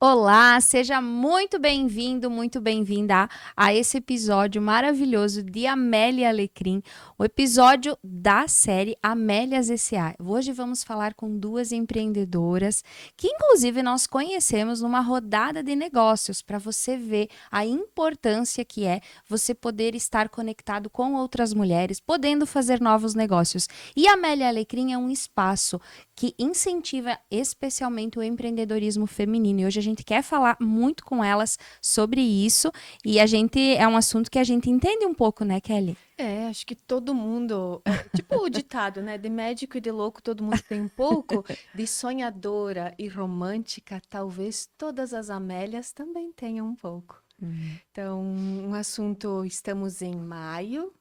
Olá, seja muito bem-vindo, muito bem-vinda a esse episódio maravilhoso de Amélia Alecrim, o episódio da série Amélias S.A. Hoje vamos falar com duas empreendedoras que, inclusive, nós conhecemos numa rodada de negócios, para você ver a importância que é você poder estar conectado com outras mulheres, podendo fazer novos negócios. E a Amélia Alecrim é um espaço que incentiva especialmente o empreendedorismo feminino. E hoje a gente quer falar muito com elas sobre isso. E é um assunto que a gente entende um pouco, né, Kelly? Acho que todo mundo, tipo o ditado, né? De médico e de louco, todo mundo tem um pouco. De sonhadora e romântica, talvez todas as Amélias também tenham um pouco. Então, estamos em maio,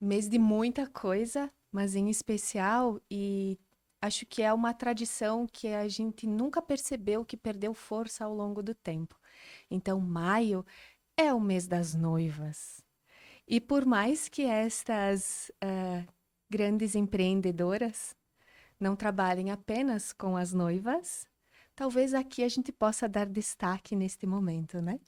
mês de muita coisa, mas em especial, e acho que é uma tradição que a gente nunca percebeu que perdeu força ao longo do tempo. Então, maio é o mês das noivas. E por mais que estas grandes empreendedoras não trabalhem apenas com as noivas, talvez aqui a gente possa dar destaque neste momento, né?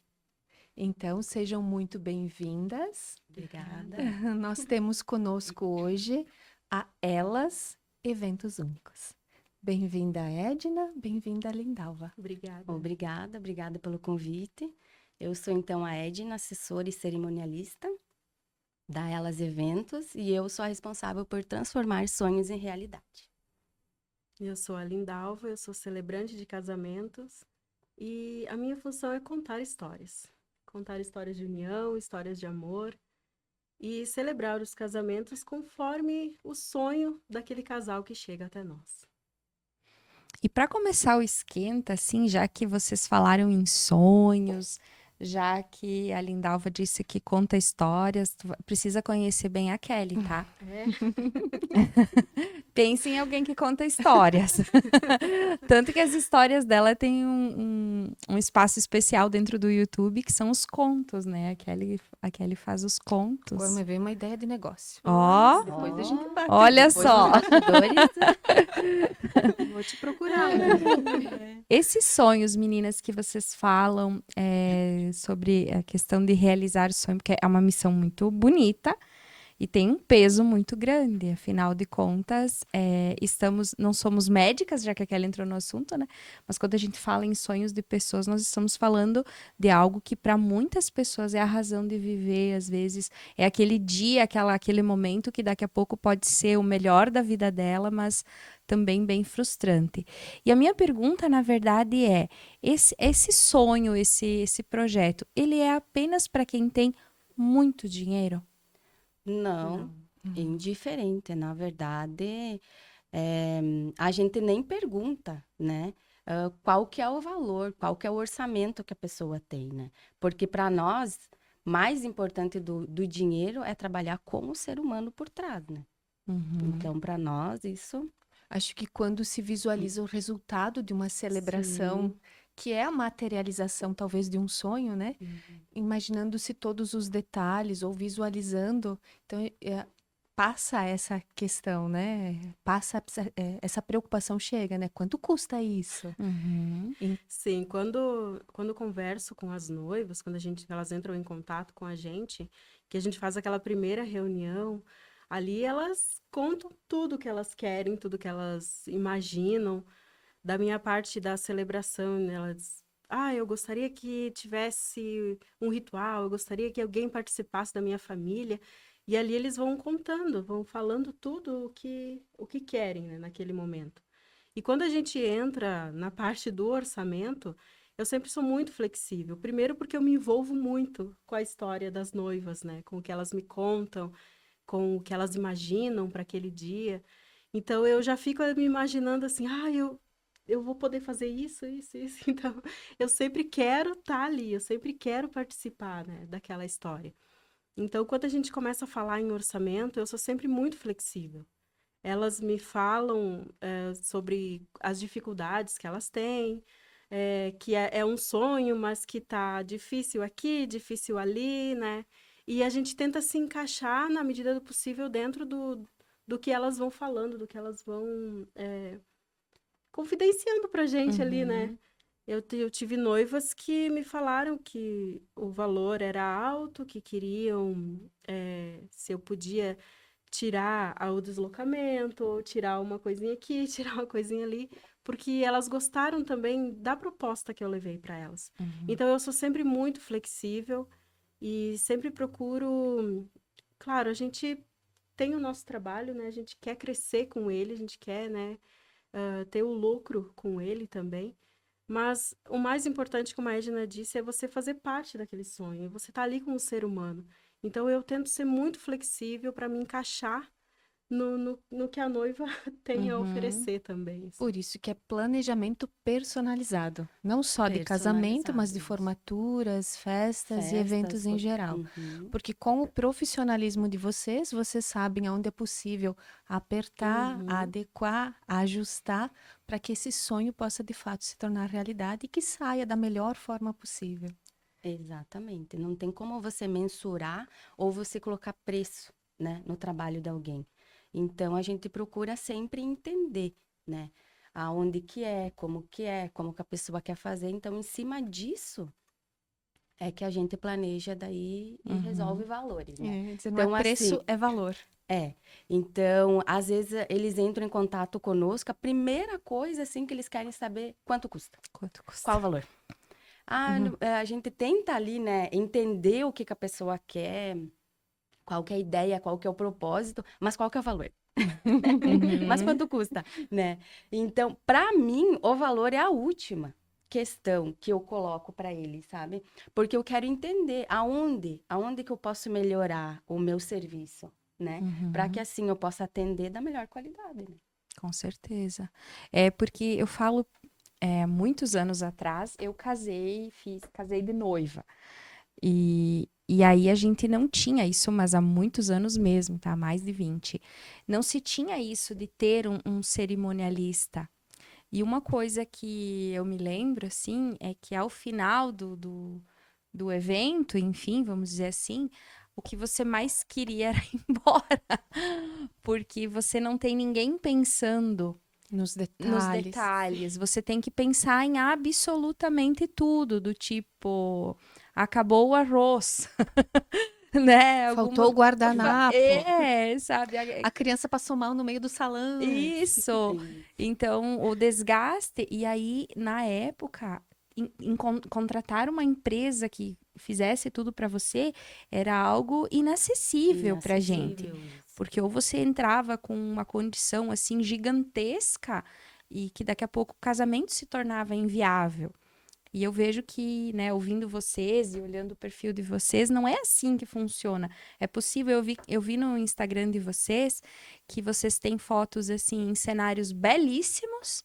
Então, sejam muito bem-vindas. Obrigada. Nós temos conosco hoje a Elas Eventos Únicos. Bem-vinda, Edna. Bem-vinda, Lindalva. Obrigada. Obrigada pelo convite. Eu sou então a Edna, assessora e cerimonialista da Elas Eventos, e eu sou a responsável por transformar sonhos em realidade. Eu sou a Lindalva, eu sou celebrante de casamentos e a minha função é contar histórias. Contar histórias de união, histórias de amor e celebrar os casamentos conforme o sonho daquele casal que chega até nós. E para começar o esquenta, assim, já que vocês falaram em sonhos, já que a Lindalva disse que conta histórias, precisa conhecer bem a Kelly, tá? Pense em alguém que conta histórias. Tanto que as histórias dela têm um espaço especial dentro do YouTube, que são os contos, né? A Kelly faz os contos. Agora me veio uma ideia de negócio. Ó, Depois a gente bate. olha Depois só. dos bastidores, Vou te procurar. Esses sonhos, meninas, que vocês falam sobre a questão de realizar o sonho, porque é uma missão muito bonita e tem um peso muito grande. Afinal de contas, não somos médicas, já que a Kelly entrou no assunto, né? Mas quando a gente fala em sonhos de pessoas, nós estamos falando de algo que para muitas pessoas é a razão de viver. Às vezes é aquele dia, aquele momento que daqui a pouco pode ser o melhor da vida dela, mas também bem frustrante. E a minha pergunta, na verdade, é: esse sonho, esse projeto, ele é apenas para quem tem muito dinheiro? não, indiferente. Na verdade, a gente nem pergunta, né? Qual que é o valor, qual que é o orçamento que a pessoa tem, né? Porque para nós, mais importante do dinheiro é trabalhar com o ser humano por trás, né? Então, para nós, isso... Acho que quando se visualiza o resultado de uma celebração, que é a materialização talvez de um sonho, né? Imaginando-se todos os detalhes ou visualizando, então passa essa questão, né? Essa preocupação chega, né? Quanto custa isso? Sim, quando eu converso com as noivas, elas entram em contato com a gente, que a gente faz aquela primeira reunião, ali elas contam tudo que elas querem, tudo que elas imaginam. Da minha parte da celebração, né, elas, eu gostaria que tivesse um ritual, eu gostaria que alguém participasse da minha família. E ali eles vão contando, vão falando tudo o que querem, né, naquele momento. E quando a gente entra na parte do orçamento, eu sempre sou muito flexível. Primeiro porque eu me envolvo muito com a história das noivas, né? Com o que elas me contam, com o que elas imaginam para aquele dia. Então eu já fico me imaginando assim, eu vou poder fazer isso, isso, isso. Então eu sempre quero estar ali, eu sempre quero participar, né, daquela história. Então quando a gente começa a falar em orçamento, eu sou sempre muito flexível. Elas me falam sobre as dificuldades que elas têm, que é um sonho, mas que tá difícil aqui, difícil ali, né? E a gente tenta se encaixar na medida do possível dentro do que elas vão falando, do que elas vão confidenciando pra gente ali, né? Uhum. Eu tive noivas que me falaram que o valor era alto, que queriam, se eu podia tirar o deslocamento, ou tirar uma coisinha aqui, tirar uma coisinha ali, porque elas gostaram também da proposta que eu levei para elas. Uhum. Então, eu sou sempre muito flexível e sempre procuro. Claro, a gente tem o nosso trabalho, né? A gente quer crescer com ele, a gente quer, né, ter o lucro com ele também. Mas o mais importante, como a Edna disse, é você fazer parte daquele sonho. Você tá ali com o ser humano. Então, eu tento ser muito flexível para me encaixar no que a noiva tem a Uhum. oferecer também, assim. Por isso que é planejamento personalizado, não só de casamento, mas Personalizado, de isso. formaturas, festas e eventos Festas. em geral. Uhum, Porque com o profissionalismo de vocês, vocês sabem aonde é possível apertar, Uhum. adequar, ajustar, para que esse sonho possa de fato se tornar realidade e que saia da melhor forma possível. exatamente. Não tem como você mensurar ou você colocar preço, né, no trabalho de alguém. Então, a gente procura sempre entender, né, aonde que é, como que a pessoa quer fazer. Então, em cima disso, é que a gente planeja daí e resolve Uhum. valores, né? Dizer, não é Então, assim, preço, é valor. é. Então, às vezes, eles entram em contato conosco, a primeira coisa, assim, que eles querem saber, quanto custa? Quanto custa? Qual o valor? Ah, Uhum. a gente tenta ali, né, entender o que que a pessoa quer, qual que é a ideia, qual que é o propósito, mas qual que é o valor? Mas Uhum. quanto custa, né? Então, para mim, o valor é a última questão que eu coloco para ele, sabe? Porque eu quero entender aonde que eu posso melhorar o meu serviço, né? Para que Uhum. assim eu possa atender da melhor qualidade, né? Com certeza. É porque eu falo, muitos anos atrás, eu casei de noiva. E aí a gente não tinha isso, mas há muitos anos mesmo, tá? Mais de 20. Não se tinha isso de ter um cerimonialista. E uma coisa que eu me lembro, assim, é que ao final do evento, enfim, vamos dizer assim, o que você mais queria era ir embora, porque você não tem ninguém pensando Nos nos detalhes. detalhes. Você tem que pensar em absolutamente tudo, do tipo, acabou o arroz, né? Faltou Alguma. o guardanapo. Sabe? A criança passou mal no meio do salão. Isso. Sim. Então, o desgaste. E aí, na época, contratar uma empresa que fizesse tudo para você era algo inacessível para gente. Inacessível isso. Porque ou você entrava com uma condição assim gigantesca e que daqui a pouco o casamento se tornava inviável. E eu vejo que, né, ouvindo vocês e olhando o perfil de vocês, não é assim que funciona. É possível, eu vi no Instagram de vocês que vocês têm fotos assim em cenários belíssimos,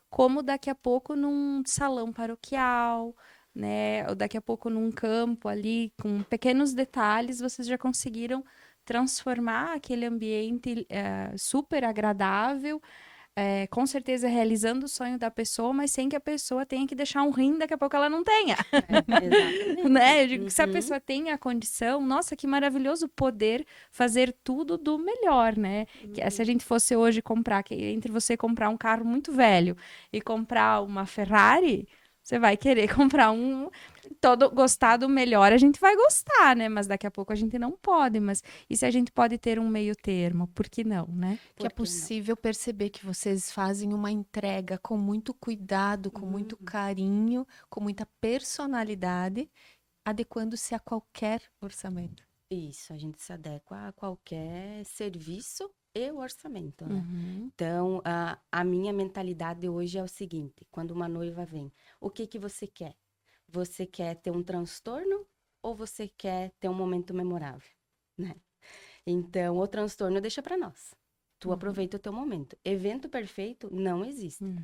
como daqui a pouco num salão paroquial, né, ou daqui a pouco num campo ali, com pequenos detalhes, vocês já conseguiram transformar aquele ambiente super agradável, com certeza realizando o sonho da pessoa, mas sem que a pessoa tenha que deixar um rim, daqui a pouco ela não tenha, Exatamente. né? Eu digo que se a Uhum. pessoa tem a condição, nossa, que maravilhoso poder fazer tudo do melhor, né? Que, se a gente fosse hoje comprar, que entre você comprar um carro muito velho e comprar uma Ferrari, você vai querer comprar todo gostar do melhor, a gente vai gostar, né? Mas daqui a pouco a gente não pode, mas e se a gente pode ter um meio termo? Por que não, né? Que é Por que não? possível perceber que vocês fazem uma entrega com muito cuidado, com muito carinho, com muita personalidade, adequando-se a qualquer orçamento. Isso, a gente se adequa a qualquer serviço e orçamento, né? Uhum. Então, a minha mentalidade hoje é o seguinte: quando uma noiva vem, o que que você quer? Você quer ter um transtorno ou você quer ter um momento memorável, né? Então, o transtorno deixa para nós. Tu aproveita o teu momento. Evento perfeito não existe, Uhum.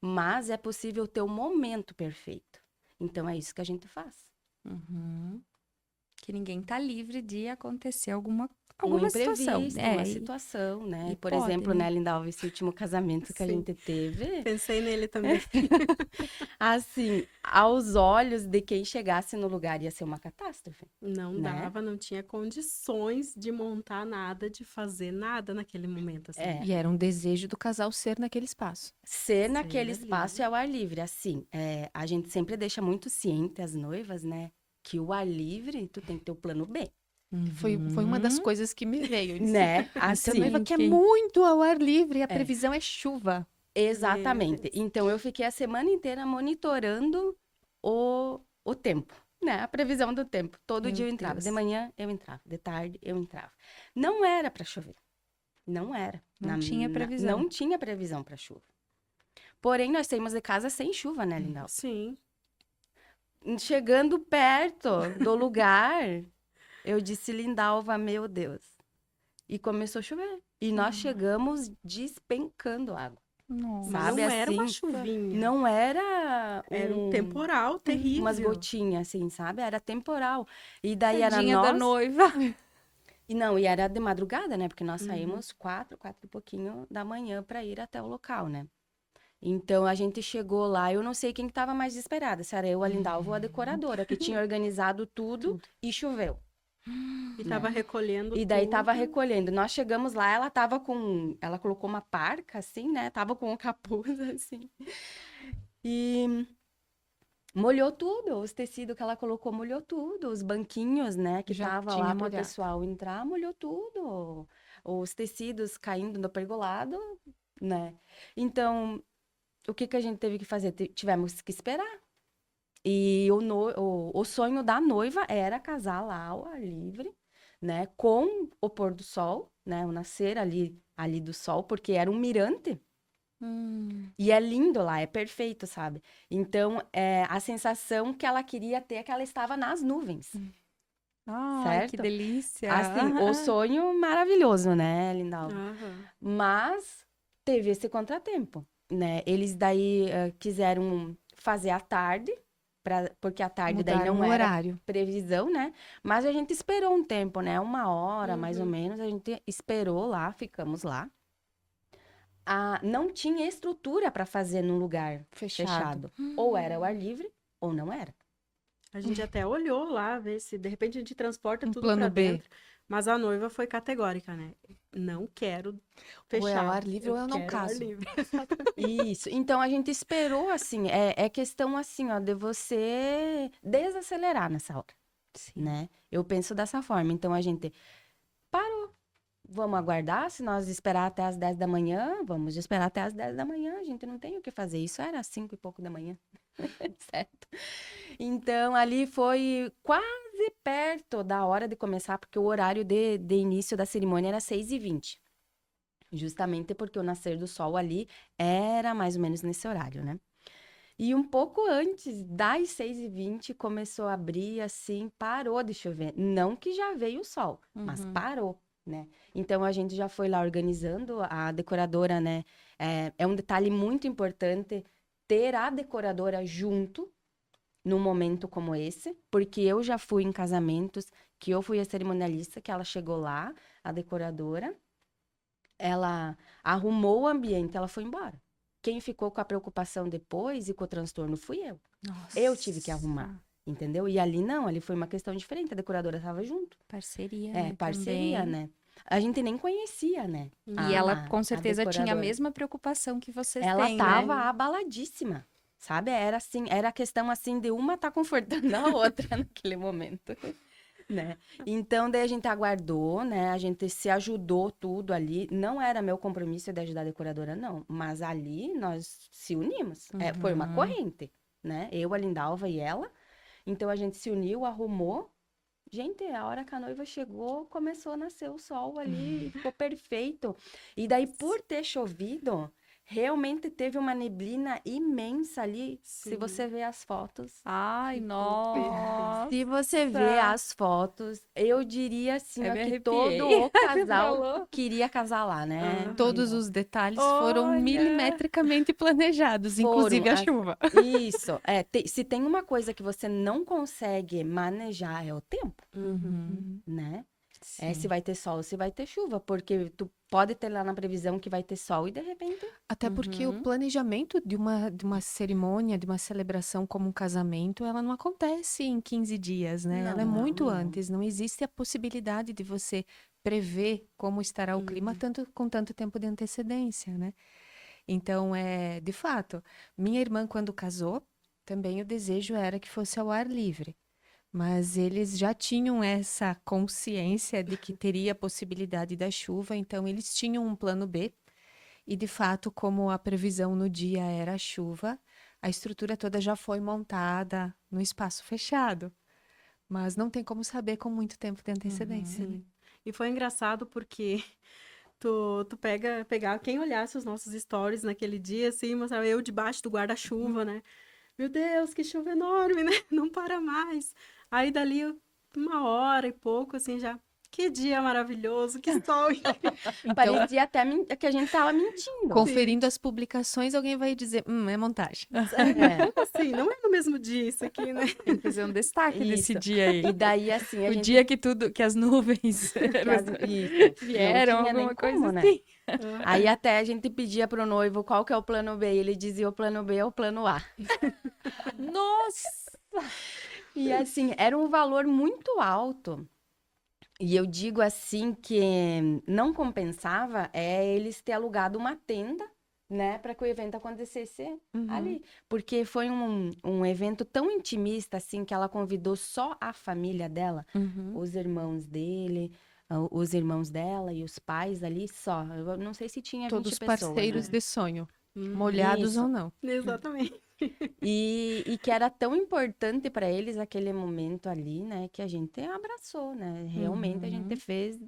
mas é possível ter o momento perfeito. Então, é isso que a gente faz. Uhum. Que ninguém tá livre de acontecer alguma Alguma situação. Uma situação, né? e Por pode, exemplo, né? né, Lindalva, esse último casamento que a Sim. gente teve, Pensei nele também. assim, aos olhos de quem chegasse no lugar ia ser uma catástrofe, Não né? dava, não tinha condições de montar nada, de fazer nada naquele momento, assim. É. E era um desejo do casal ser naquele espaço. Ser naquele ali. espaço e ao ar livre, assim, a gente sempre deixa muito ciente as noivas, né, que o ar livre, tu tem que ter o plano B, Foi uma das Uhum. coisas que me veio. Eu disse, né? "Essa Assim, noiva quer Gente. muito ao ar livre e a previsão é chuva. exatamente. Então, eu fiquei a semana inteira monitorando o tempo, né? A previsão do tempo. Todo Meu dia eu entrava. Deus. De manhã, eu entrava. De tarde, eu entrava. Não era para chover. Não era. Não tinha previsão. Não tinha previsão para chuva. Porém, nós saímos de casa sem chuva, né, Lindalva? Sim. Chegando perto do lugar, eu disse, Lindalva, meu Deus. E começou a chover. E nós chegamos despencando água. Nossa. Mas Sabe, não era uma assim, chuvinha. Não era Era um temporal terrível. umas gotinhas, assim, sabe? Era temporal. E daí era Tadinha da nós... noiva. E era de madrugada, né? Porque nós saímos 4 e pouquinho da manhã para ir até o local, né? Então, a gente chegou lá, eu não sei quem que tava mais desesperada, se era eu, a Lindalva ou a decoradora, que tinha organizado tudo e choveu. E tava recolhendo E daí tudo. tava recolhendo. Nós chegamos lá, ela colocou uma parca, assim, né? Tava com o capuz, assim. E molhou tudo, os tecidos que ela colocou molhou tudo, os banquinhos, né, que Já tava tinha lá pro molhado. pessoal entrar, molhou tudo. Os tecidos caindo no pergolado, né? Então, o que que a gente teve que fazer? Tivemos que esperar. E o sonho da noiva era casar lá ao ar livre, né? Com o pôr do sol, né? O nascer ali do sol, porque era um mirante. E é lindo lá, é perfeito, sabe? Então, a sensação que ela queria ter é que ela estava nas nuvens. Ai, que Certo? delícia. Assim, o sonho maravilhoso, né, Lindalva? Aham. Mas teve esse contratempo, né? Eles daí quiseram fazer à tarde, porque à tarde daí Mudaram não o era horário. previsão, né? Mas a gente esperou um tempo, né? 1 hora, mais ou menos, a gente esperou lá, ficamos lá. Não tinha estrutura para fazer num lugar fechado. Ou era o ar livre, ou não era. A gente até olhou lá, ver se de repente a gente transporta Um tudo plano pra B. dentro. Mas a noiva foi categórica, né? Não quero fechar. Ou é ao ar livre ou eu não quero ar caso. livre. Isso. Então a gente esperou, assim, é questão assim, ó, de você desacelerar nessa hora, né? Eu penso dessa forma. Então a gente parou. Vamos aguardar, se nós esperar até as 10 da manhã, vamos esperar até as 10 da manhã, a gente não tem o que fazer. Isso era às 5 e pouco da manhã, certo? Então, ali foi quase perto da hora de começar, porque o horário de início da cerimônia era 6h20. Justamente porque o nascer do sol ali era mais ou menos nesse horário, né? E um pouco antes das 6h20 começou a abrir, assim, parou de chover. Não que já veio o sol, mas parou, né? Então, a gente já foi lá organizando, a decoradora, né? É um detalhe muito importante ter a decoradora junto num momento como esse, porque eu já fui em casamentos que eu fui a cerimonialista, que ela chegou lá, a decoradora, ela arrumou o ambiente, ela foi embora. Quem ficou com a preocupação depois e com o transtorno fui eu. Nossa. Eu tive que arrumar, entendeu? E ali não, ali foi uma questão diferente, a decoradora estava junto. Parceria, né? Parceria, também. né? A gente nem conhecia, né? E ela, com certeza, tinha a decoradora. mesma preocupação que vocês Ela têm, tava né? abaladíssima, sabe? Era assim, era a questão assim de uma tá confortando a outra naquele momento, né? Então, daí a gente aguardou, né? A gente se ajudou tudo ali. Não era meu compromisso de ajudar a decoradora, não. Mas ali nós se unimos. Foi uma corrente, né? Eu, a Lindalva e ela. Então, a gente se uniu, arrumou. Gente, a hora que a noiva chegou, começou a nascer o sol ali, ficou perfeito. E daí, por ter chovido, realmente teve uma neblina imensa ali. Se Sim. você vê as fotos. Ai, nossa. Se você vê as fotos, eu diria assim, Eu ó, me que arrepiei. todo o casal Falou. queria casar lá, né? Todos os detalhes foram Olha. milimetricamente planejados, Foram, inclusive a as- chuva. Isso. Se tem uma coisa que você não consegue manejar, é o tempo, né? Se vai ter sol, se vai ter chuva, porque tu pode ter lá na previsão que vai ter sol e de repente... Até porque o planejamento de uma cerimônia, de uma celebração como um casamento, ela não acontece em 15 dias, né? Ela é Não, muito não. antes. Não existe a possibilidade de você prever como estará o clima com tanto tempo de antecedência, né? Então, de fato, minha irmã, quando casou, também o desejo era que fosse ao ar livre. Mas eles já tinham essa consciência de que teria a possibilidade da chuva, então eles tinham um plano B. E, de fato, como a previsão no dia era a chuva, a estrutura toda já foi montada no espaço fechado. Mas não tem como saber com muito tempo de antecedência, né? Sim. E foi engraçado porque tu pegar, quem olhasse os nossos stories naquele dia, assim, mostrava eu debaixo do guarda-chuva, né? Meu Deus, que chuva enorme, né? Não para mais. Aí dali 1 hora e pouco, assim, já. Que dia maravilhoso, que sol. Então, Parecia até que a gente tava mentindo. conferindo as publicações, alguém vai dizer, é montagem. É, Assim, não é no mesmo dia isso aqui, né? Tem que fazer um destaque desse Isso. dia aí. E daí, assim, a O gente... dia que as nuvens Isso, não vieram, tinha nem alguma coisa como, né? assim. Aí até a gente pedia pro noivo qual que é o plano B, e ele dizia o plano B é o plano A. Nossa! E assim, era um valor muito alto. E eu digo assim que não compensava eles ter alugado uma tenda, né, para que o evento acontecesse ali. Porque foi um evento tão intimista, assim, que ela convidou só a família dela, os irmãos dele, os irmãos dela e os pais ali só. Eu não sei se tinha 20 Todos pessoas, parceiros né? de sonho, molhados Isso. ou não. Exatamente. E que era tão importante para eles aquele momento ali, né, que a gente abraçou, né? Realmente a gente fez,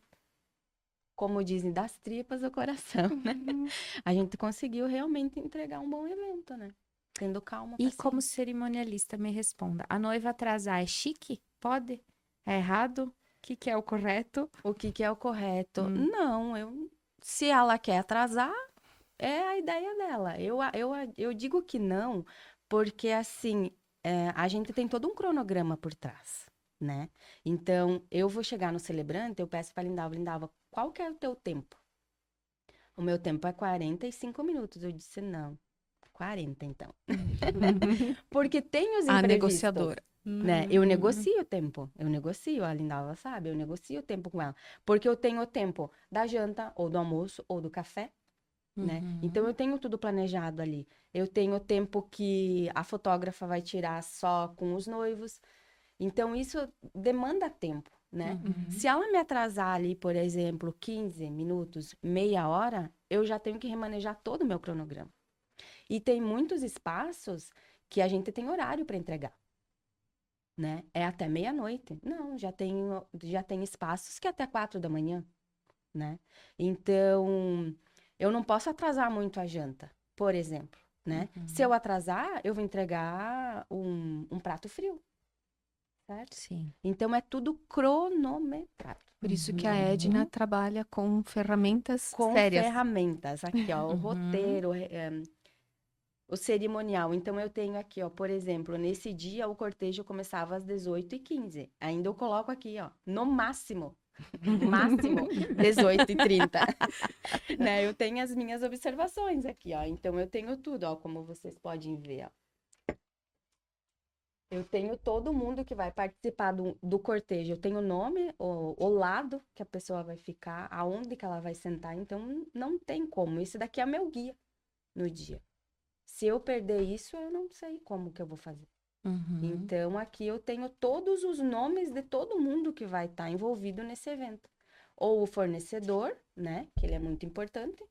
como dizem, das tripas do coração, né? A gente conseguiu realmente entregar um bom evento, né? Tendo calma, E paciência. como cerimonialista, me responda. A noiva atrasar é chique? Pode? É errado? O que é o correto? O que é o correto? Não, se ela quer atrasar, é a ideia dela. Eu digo que não, porque assim, a gente tem todo um cronograma por trás, né? Então, eu vou chegar no celebrante, eu peço para Lindava, qual que é o teu tempo? O meu tempo é 45 minutos. Eu disse, não, 40 então. Porque tem os A imprevistos. negociadora. Né? Eu negocio o tempo, a Lindava sabe, eu negocio o tempo com ela. Porque eu tenho o tempo da janta, ou do almoço, ou do café, né? Então eu tenho tudo planejado ali. Eu tenho o tempo que a fotógrafa vai tirar só com os noivos. Então isso demanda tempo, né? Se ela me atrasar ali, por exemplo, 15 minutos, meia hora, eu já tenho que remanejar todo o meu cronograma. E tem muitos espaços que a gente tem horário para entregar, né? É até meia-noite. Não, já tem espaços que é até 4 da manhã, né? Então, eu não posso atrasar muito a janta, por exemplo, né? Se eu atrasar, eu vou entregar um prato frio, certo? Sim. Então, é tudo cronometrado. Por isso que a Edna trabalha com ferramentas Com sérias. ferramentas. Aqui, ó, o roteiro, o cerimonial. Então, eu tenho aqui, ó, por exemplo, nesse dia o cortejo começava às 18h15. Ainda eu coloco aqui, ó, no máximo 18h30. Né? Eu tenho as minhas observações aqui, ó. Então, eu tenho tudo, ó, como vocês podem ver, ó. Eu tenho todo mundo que vai participar do cortejo. Eu tenho o nome, o lado que a pessoa vai ficar, aonde que ela vai sentar. Então, não tem como. Esse daqui é meu guia no dia. Se eu perder isso, eu não sei como que eu vou fazer. Então, aqui eu tenho todos os nomes de todo mundo que vai estar envolvido nesse evento. Ou o fornecedor, né? Que ele é muito importante.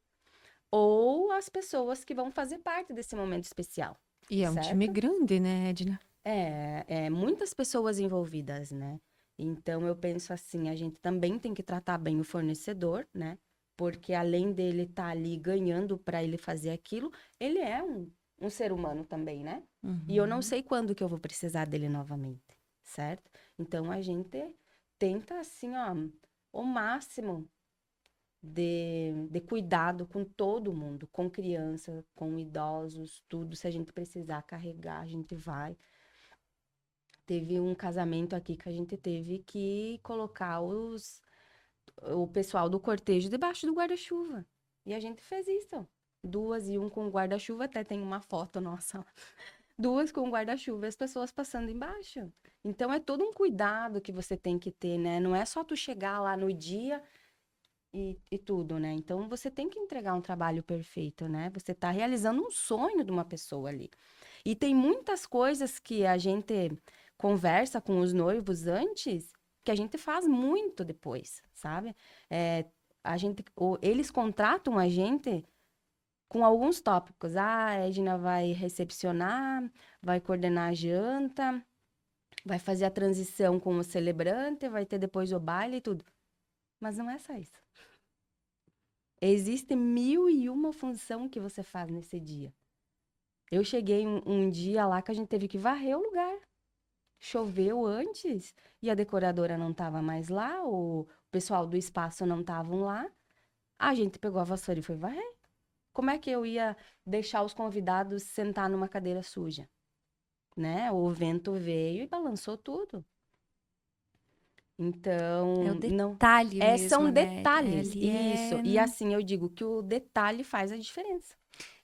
Ou as pessoas que vão fazer parte desse momento especial. E é um certo? time grande, né, Edna? Muitas pessoas envolvidas, né? Então, eu penso assim, a gente também tem que tratar bem o fornecedor, né? Porque além dele estar ali ganhando para ele fazer aquilo, ele é um ser humano também, né? E eu não sei quando que eu vou precisar dele novamente, certo? Então, a gente tenta, assim, ó, o máximo de cuidado com todo mundo, com criança, com idosos, tudo. Se a gente precisar carregar, a gente vai. Teve um casamento aqui que a gente teve que colocar o pessoal do cortejo debaixo do guarda-chuva. E a gente fez isso. 2 e 1 com guarda-chuva, até tem uma foto nossa lá. 2 com guarda-chuva e as pessoas passando embaixo. Então, é todo um cuidado que você tem que ter, né? Não é só tu chegar lá no dia e tudo, né? Então, você tem que entregar um trabalho perfeito, né? Você tá realizando um sonho de uma pessoa ali. E tem muitas coisas que a gente conversa com os noivos antes, que a gente faz muito depois, sabe? Eles contratam a gente com alguns tópicos. Ah, a Edna vai recepcionar, vai coordenar a janta, vai fazer a transição com o celebrante, vai ter depois o baile e tudo. Mas não é só isso. Existe 1001 função que você faz nesse dia. Eu cheguei um dia lá que a gente teve que varrer o lugar. Choveu antes e a decoradora não estava mais lá, o pessoal do espaço não estavam lá. A gente pegou a vassoura e foi varrer. Como é que eu ia deixar os convidados sentar numa cadeira suja? Né? O vento veio e balançou tudo. Então, É o detalhe mesmo, são né? detalhes, Ali isso. E assim, eu digo que o detalhe faz a diferença.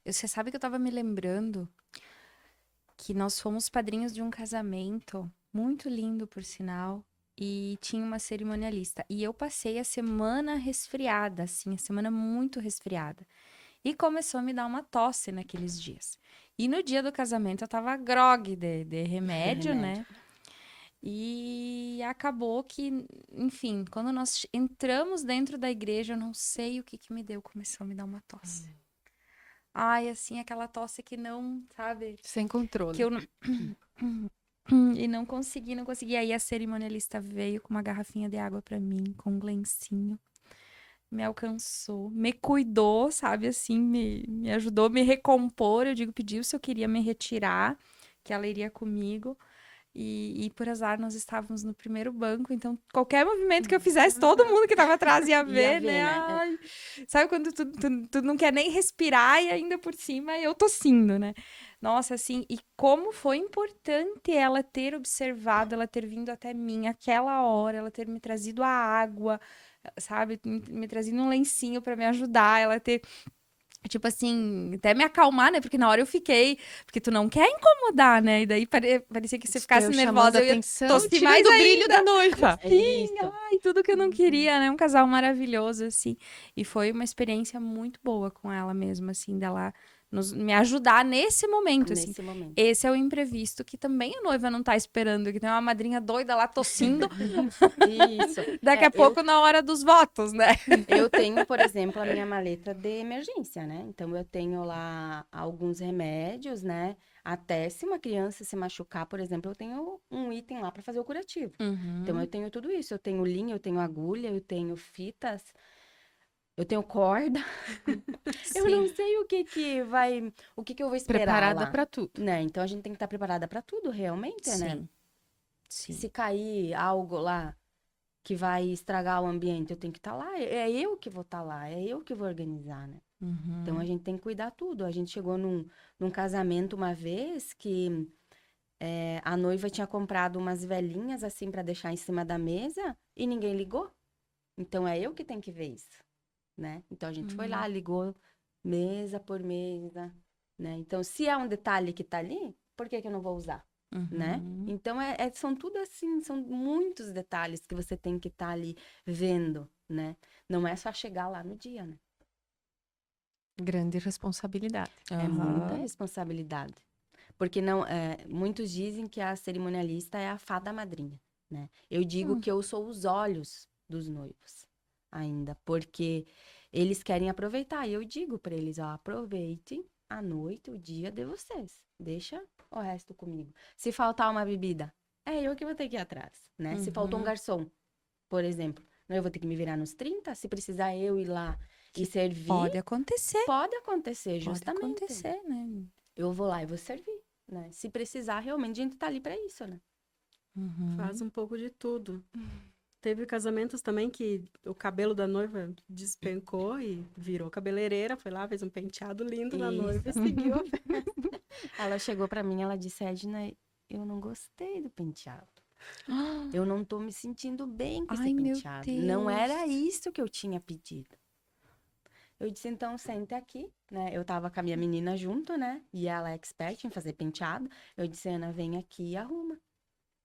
Você sabe que eu tava me lembrando que nós fomos padrinhos de um casamento muito lindo, por sinal, e tinha uma cerimonialista. E eu passei a semana resfriada, assim, a semana muito resfriada. E começou a me dar uma tosse naqueles dias. E no dia do casamento eu tava grogue de remédio, né? E acabou que, enfim, quando nós entramos dentro da igreja, eu não sei o que me deu, começou a me dar uma tosse. Ai, assim, aquela tosse que não, sabe? Sem controle. Que eu não... E não consegui. Aí a cerimonialista veio com uma garrafinha de água pra mim, com um lencinho. Me alcançou, me cuidou, sabe, assim, me ajudou a me recompor. Eu digo, pediu se eu queria me retirar, que ela iria comigo. E por azar, nós estávamos no primeiro banco, então qualquer movimento que eu fizesse, todo mundo que estava atrás ia ver, né? Ai, sabe quando tu não quer nem respirar e ainda por cima eu tossindo, né? Nossa, assim, e como foi importante ela ter observado, ela ter vindo até mim aquela hora, ela ter me trazido a água, sabe? Me trazido um lencinho para me ajudar, ela ter... Tipo assim, até me acalmar, né? Porque na hora eu fiquei... Porque tu não quer incomodar, né? E daí parecia que se ficasse nervosa, eu ia tossir mais o ainda. brilho da noiva. Sim, ai, tudo que eu não queria, né? Um casal maravilhoso, assim. E foi uma experiência muito boa com ela mesmo, assim, dela me ajudar nesse momento, assim. Nesse momento. Esse é o imprevisto que também a noiva não tá esperando, que tem uma madrinha doida lá tossindo. Isso. Daqui a pouco, na hora dos votos, né? Eu tenho, por exemplo, a minha maleta de emergência, né? Então, eu tenho lá alguns remédios, né? Até se uma criança se machucar, por exemplo, eu tenho um item lá para fazer o curativo. Então, eu tenho tudo isso. Eu tenho linha, eu tenho agulha, eu tenho fitas, eu tenho corda. Eu não sei o que eu vou esperar Preparada lá. para tudo. Né? Então, a gente tem que estar preparada para tudo, realmente, né? Sim. Se cair algo lá que vai estragar o ambiente, eu tenho que estar lá. É eu que vou estar lá, é eu que vou organizar, né? Então, a gente tem que cuidar tudo. A gente chegou num casamento uma vez que a noiva tinha comprado umas velinhas, assim, para deixar em cima da mesa e ninguém ligou. Então, é eu que tenho que ver isso, né? Então, a gente foi lá, ligou mesa por mesa, né? Então, se é um detalhe que tá ali, por que eu não vou usar? Né? Então, são tudo assim, são muitos detalhes que você tem que estar ali vendo, né? Não é só chegar lá no dia, né? Grande responsabilidade. É muita responsabilidade. Porque não, muitos dizem que a cerimonialista é a fada madrinha, né? Eu digo que eu sou os olhos dos noivos ainda, porque eles querem aproveitar. E eu digo para eles, ó, aproveitem a noite, o dia de vocês. Deixa o resto comigo. Se faltar uma bebida, é eu que vou ter que ir atrás, né? Se faltou um garçom, por exemplo, eu vou ter que me virar nos 30, se precisar eu ir lá e servir. Pode acontecer. Pode acontecer, justamente. Pode acontecer, né? Eu vou lá e vou servir, né? Se precisar, realmente, a gente tá ali pra isso, né? Faz um pouco de tudo. Teve casamentos também que o cabelo da noiva despencou e virou cabeleireira, foi lá, fez um penteado lindo na noiva e seguiu a festa. Ela chegou pra mim, ela disse, Edna, eu não gostei do penteado. Eu não tô me sentindo bem com Ai, esse meu penteado. Não era Deus. isso que eu tinha pedido. Eu disse, então, sente aqui, né? Eu tava com a minha menina junto, né? E ela é expert em fazer penteado. Eu disse, Ana, vem aqui e arruma.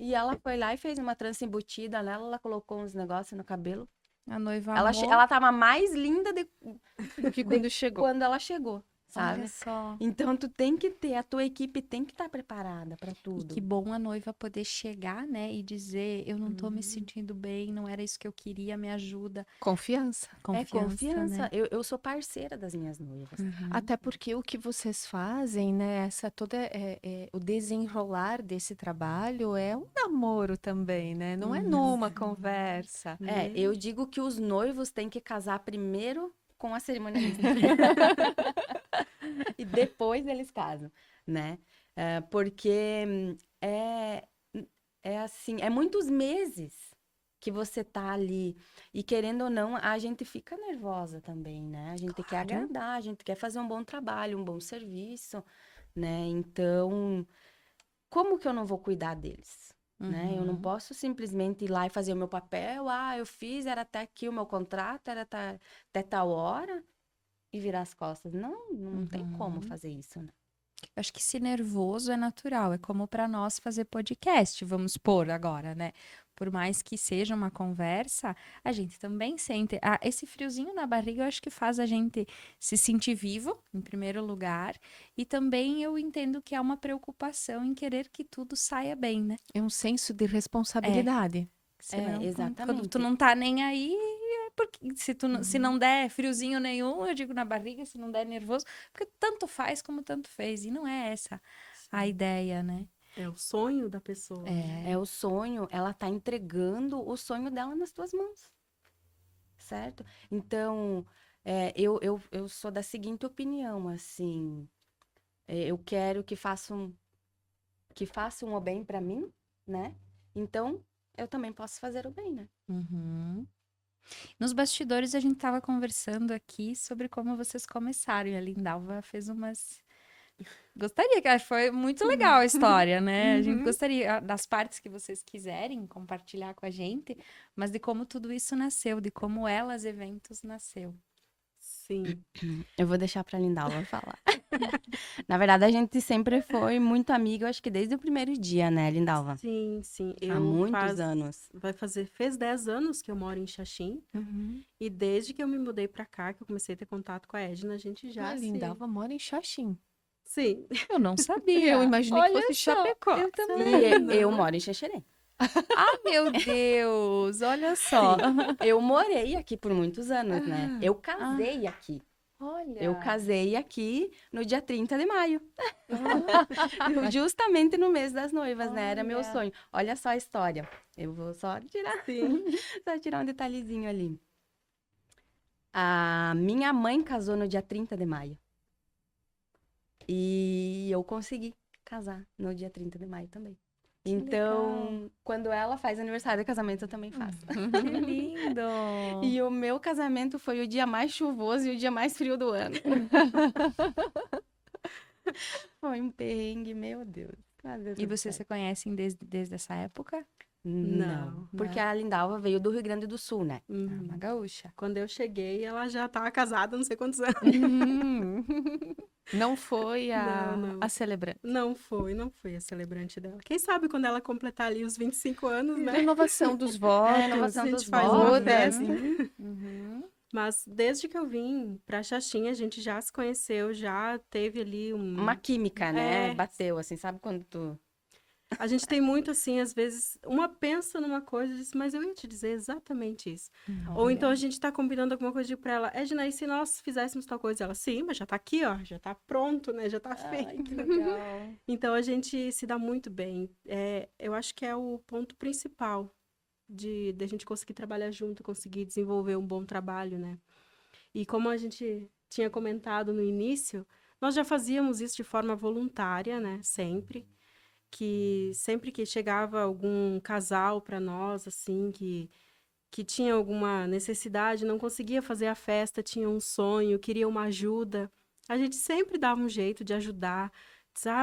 E ela foi lá e fez uma trança embutida nela, ela colocou uns negócios no cabelo. A noiva Ela, amou. ela tava mais linda Do que quando chegou. quando ela chegou, sabe? Olha só. Então, tu tem que ter, a tua equipe tem que estar preparada para E tudo. que bom a noiva poder chegar, né, e dizer, eu não tô me sentindo bem, não era isso que eu queria, me ajuda. Confiança. Confiança. Né? Eu sou parceira das minhas noivas. Até porque o que vocês fazem, né? O desenrolar desse trabalho é um namoro também, né? Não é numa conversa. Eu digo que os noivos têm que casar primeiro com a cerimonialista. E depois eles casam, né? Porque é assim, é muitos meses que você tá ali. E querendo ou não, a gente fica nervosa também, né? A gente quer agradar, a gente quer fazer um bom trabalho, um bom serviço, né? Então, como que eu não vou cuidar deles? Né? Eu não posso simplesmente ir lá e fazer o meu papel. Eu fiz, era até aqui o meu contrato, era até tal hora, e virar as costas. Não tem como fazer isso, né? Eu acho que se nervoso é natural, é como para nós fazer podcast, vamos pôr agora, né? Por mais que seja uma conversa, a gente também sente. Esse friozinho na barriga, eu acho que faz a gente se sentir vivo, em primeiro lugar, e também eu entendo que há uma preocupação em querer que tudo saia bem, né? É um senso de responsabilidade. Senão, exatamente. quando tu não tá nem aí, porque se não der friozinho nenhum, eu digo na barriga, se não der nervoso, porque tanto faz como tanto fez. E não é essa a ideia, né? É o sonho da pessoa. É o sonho, ela tá entregando o sonho dela nas tuas mãos, certo? Então, eu sou da seguinte opinião, assim, eu quero que façam o bem para mim, né? Então, eu também posso fazer o bem, né? Nos bastidores, a gente tava conversando aqui sobre como vocês começaram. E a Lindalva fez umas... Gostaria, que foi muito legal a história, né? A gente gostaria das partes que vocês quiserem compartilhar com a gente, mas de como tudo isso nasceu, de como Elas Eventos nasceu. Sim. Eu vou deixar pra Lindalva falar. Na verdade, a gente sempre foi muito amiga, eu acho que desde o primeiro dia, né, Lindalva? Sim, sim. Há muitos anos. Fez 10 anos que eu moro em Xaxim. E desde que eu me mudei pra cá, que eu comecei a ter contato com a Edna, a gente já A Lindalva mora em Xaxim. Sim. Eu não sabia. Eu imaginei que fosse só, Chapecó. eu também. E eu moro em Xanxerê. Ah, meu Deus, olha só. Eu morei aqui por muitos anos, né? Eu casei aqui. Olha. Eu casei aqui no dia 30 de maio. Justamente no mês das noivas, né? Era meu Olha. sonho. Olha só a história. Eu vou só tirar, só tirar um detalhezinho ali. A minha mãe casou no dia 30 de maio. E eu consegui casar no dia 30 de maio também. Então, quando ela faz aniversário de casamento, eu também faço. Que lindo. E o meu casamento foi o dia mais chuvoso e o dia mais frio do ano. Foi um perrengue, meu Deus. Mas deu E tudo vocês se certo. conhecem desde essa época? Não, porque a Lindalva veio do Rio Grande do Sul, né? Uma gaúcha. Quando eu cheguei, ela já estava casada, não sei quantos anos. Não foi Não. a celebrante. Não foi a celebrante dela. Quem sabe quando ela completar ali os 25 anos, né? Renovação dos votos. renovação A gente dos faz uma votos. festa. Mas Mas desde que eu vim pra Xaxim, a gente já se conheceu, já teve ali Uma química, né? É. Bateu, assim, sabe quando tu... A gente tem muito assim, às vezes, uma pensa numa coisa e diz, mas eu ia te dizer exatamente isso. Ou então a gente tá combinando alguma coisa e digo pra ela, Edna, e se nós fizéssemos tal coisa? Ela, sim, mas já tá aqui, ó, já tá pronto, né? Já tá feito. que legal. Então a gente se dá muito bem. Eu acho que é o ponto principal de a gente conseguir trabalhar junto, conseguir desenvolver um bom trabalho, né? E como a gente tinha comentado no início, nós já fazíamos isso de forma voluntária, né? Sempre que chegava algum casal para nós, assim, que tinha alguma necessidade, não conseguia fazer a festa, tinha um sonho, queria uma ajuda, a gente sempre dava um jeito de ajudar,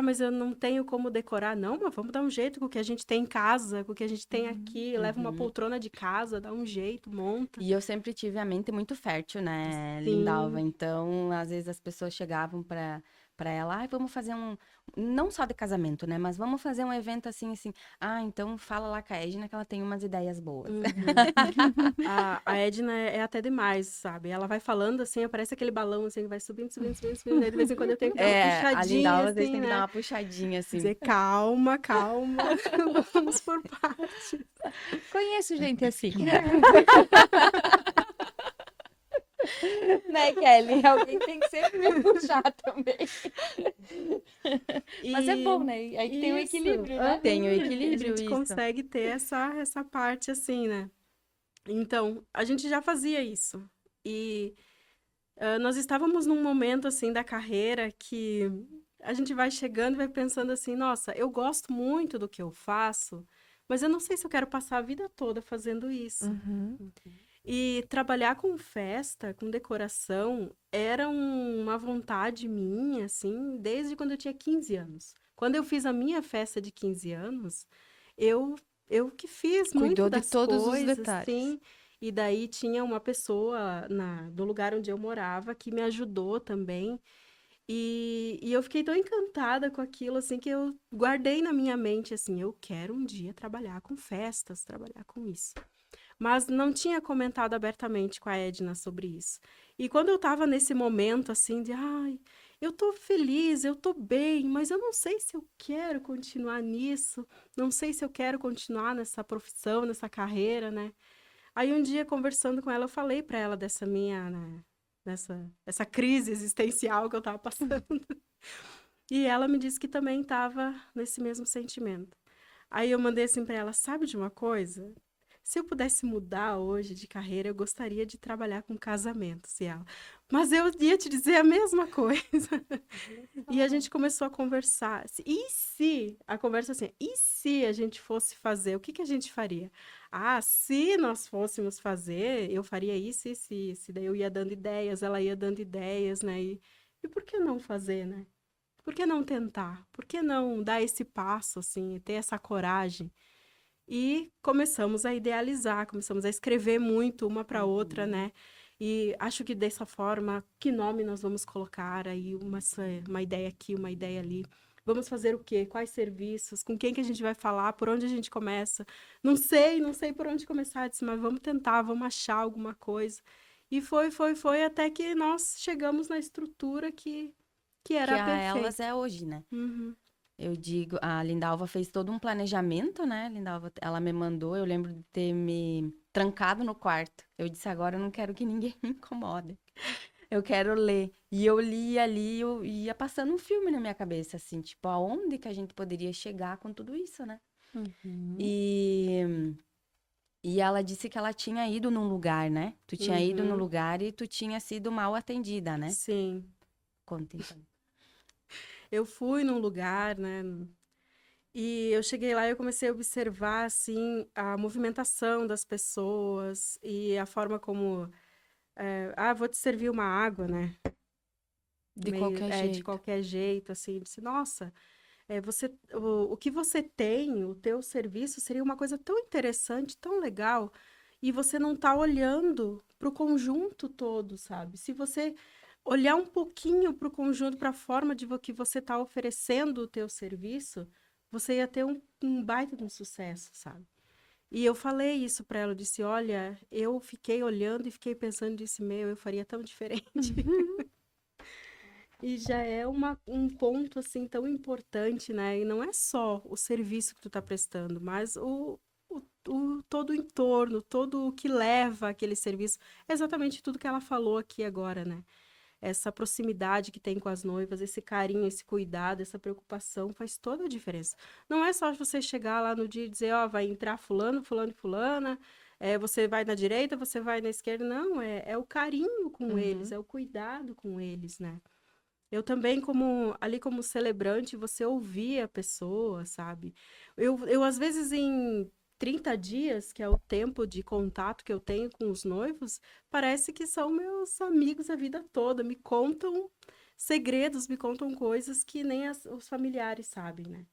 mas eu não tenho como decorar. Não, mas vamos dar um jeito com o que a gente tem em casa, com o que a gente tem aqui. Leva uma poltrona de casa, dá um jeito, monta. E eu sempre tive a mente muito fértil, né, Lindalva? Sim. Então, às vezes as pessoas chegavam para ela, vamos fazer não só de casamento, né, mas vamos fazer um evento assim, assim. Então fala lá com a Edna que ela tem umas ideias boas. A Edna é até demais, sabe? Ela vai falando assim, aparece aquele balão assim, que vai subindo, subindo, subindo, subindo. Daí, de vez em quando eu tenho que dar uma A puxadinha, Lindalva às vezes assim, tem que né? dar uma puxadinha, assim. Dizer, calma, calma, vamos por partes. Conheço gente assim. Né, Kelly? Alguém tem que sempre me puxar também. Mas é bom, né? Aí que tem o Isso. equilíbrio, né? Tem o A equilíbrio, gente isso. consegue ter essa parte assim, né? Então, a gente já fazia isso. E nós estávamos num momento, assim, da carreira que a gente vai chegando e vai pensando assim, nossa, eu gosto muito do que eu faço, mas eu não sei se eu quero passar a vida toda fazendo isso. E trabalhar com festa, com decoração, era uma vontade minha, assim, desde quando eu tinha 15 anos. Quando eu fiz a minha festa de 15 anos, eu, eu que fiz Cuidou muito de das todos os coisas, detalhes. sim. E daí tinha uma pessoa do lugar onde eu morava que me ajudou também. E eu fiquei tão encantada com aquilo, assim, que eu guardei na minha mente, assim, eu quero um dia trabalhar com festas, trabalhar com isso. Mas não tinha comentado abertamente com a Edna sobre isso. E quando eu estava nesse momento, assim, de, eu tô feliz, eu tô bem, mas eu não sei se eu quero continuar nisso, não sei se eu quero continuar nessa profissão, nessa carreira, né? Aí um dia, conversando com ela, eu falei para ela dessa minha, né, essa crise existencial que eu estava passando. E ela me disse que também estava nesse mesmo sentimento. Aí eu mandei assim para ela, sabe de uma coisa? Se eu pudesse mudar hoje de carreira, eu gostaria de trabalhar com casamentos, e ela. Mas eu ia te dizer a mesma coisa. E a gente começou a conversar. E se, a conversa assim, e se a gente fosse fazer, o que a gente faria? Se nós fôssemos fazer, eu faria isso, isso, isso. E daí eu ia dando ideias, ela ia dando ideias, né? E por que não fazer, né? Por que não tentar? Por que não dar esse passo, assim, ter essa coragem? E começamos a idealizar, começamos a escrever muito uma para outra, né? E acho que dessa forma, que nome nós vamos colocar aí, uma ideia aqui, uma ideia ali. Vamos fazer o quê? Quais serviços? Com quem que a gente vai falar? Por onde a gente começa? Não sei por onde começar. Eu disse, mas vamos tentar, vamos achar alguma coisa. E foi, até que nós chegamos na estrutura que era Que a perfeita. Elas é hoje, né? Uhum. Eu digo, a Lindalva fez todo um planejamento, né? Lindalva, ela me mandou, eu lembro de ter me trancado no quarto. Eu disse, agora eu não quero que ninguém me incomode. Eu quero ler. E eu li ali, eu ia passando um filme na minha cabeça, assim, tipo, aonde que a gente poderia chegar com tudo isso, né? E ela disse que ela tinha ido num lugar, né? Tu tinha ido num lugar e tu tinha sido mal atendida, né? Sim. Conta então. Eu fui num lugar, né? E eu cheguei lá e eu comecei a observar, assim, a movimentação das pessoas e a forma como... vou te servir uma água, né? De qualquer De jeito. qualquer jeito, assim. Eu disse, nossa, o que você tem, o teu serviço, seria uma coisa tão interessante, tão legal, e você não está olhando para o conjunto todo, sabe? Se você olhar um pouquinho para o conjunto, para a forma que você está oferecendo o teu serviço, você ia ter um baita de um sucesso, sabe? E eu falei isso para ela, eu disse, olha, eu fiquei olhando e fiquei pensando, disse, eu faria tão diferente. E já é um ponto, assim, tão importante, né? E não é só o serviço que tu tá prestando, mas todo o entorno, todo o que leva aquele serviço. É exatamente tudo que ela falou aqui agora, né? Essa proximidade que tem com as noivas, esse carinho, esse cuidado, essa preocupação faz toda a diferença. Não é só você chegar lá no dia e dizer, vai entrar fulano, fulano e fulana, você vai na direita, você vai na esquerda. Não, é o carinho com eles, é o cuidado com eles, né? Eu também, como celebrante, você ouvia a pessoa, sabe? Eu, às vezes, em 30 dias, que é o tempo de contato que eu tenho com os noivos, parece que são meus amigos a vida toda, me contam segredos, me contam coisas que nem os familiares sabem, né?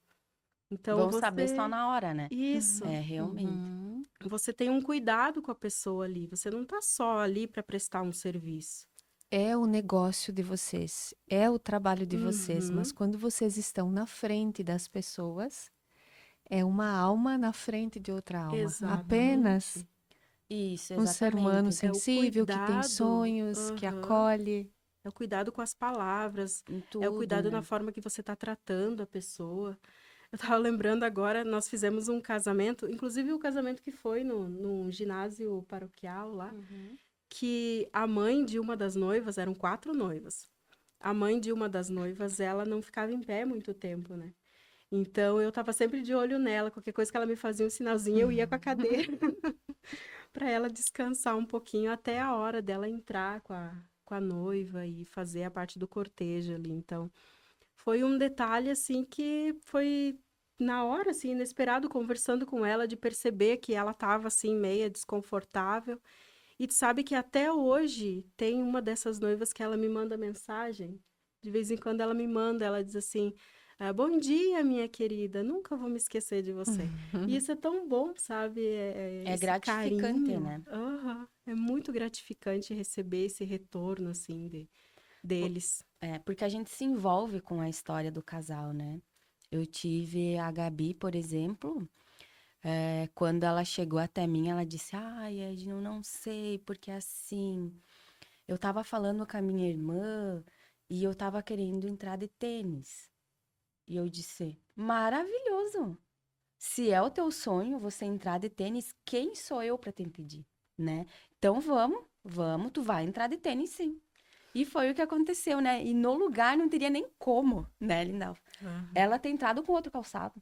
Então, Vão saber só na hora, né? Isso. É, realmente. Uhum. Você tem um cuidado com a pessoa ali. Você não tá só ali para prestar um serviço. É o negócio de vocês, é o trabalho de vocês, Uhum. mas quando vocês estão na frente das pessoas, é uma alma na frente de outra alma. Apenas Exatamente. Isso, um ser humano exatamente. É o sensível, que tem cuidado. sonhos, que Aham. acolhe. É o cuidado com as palavras. Em É o tudo, cuidado na né? forma que você está tratando a pessoa. Eu estava lembrando agora, nós fizemos um casamento, inclusive o casamento que foi no ginásio paroquial lá, que a mãe de uma das noivas, eram 4 noivas. A mãe de uma das noivas, ela não ficava em pé muito tempo, né? Então eu estava sempre de olho nela, qualquer coisa que ela me fazia um sinalzinho, eu ia com a cadeira para ela descansar um pouquinho até a hora dela entrar com a noiva e fazer a parte do cortejo ali. Então, foi um detalhe assim que foi na hora assim inesperado, conversando com ela, de perceber que ela estava assim meia desconfortável. E tu sabe que até hoje tem uma dessas noivas que ela me manda mensagem. De vez em quando ela me manda, ela diz assim: bom dia, minha querida, nunca vou me esquecer de você. E isso é tão bom, sabe? É Esse gratificante, carinho. né? Aham. É muito gratificante receber esse retorno, assim, deles. É, porque a gente se envolve com a história do casal, né? Eu tive a Gabi, por exemplo, quando ela chegou até mim, ela disse: Ai, Edna, eu não sei, porque assim, eu tava falando com a minha irmã e eu tava querendo entrar de tênis. E eu disse: Maravilhoso! Se é o teu sonho você entrar de tênis, quem sou eu para te impedir, né? Então vamos, tu vai entrar de tênis sim. E foi o que aconteceu, né? E no lugar não teria nem como, né, Lindau? Ela tem entrado com outro calçado.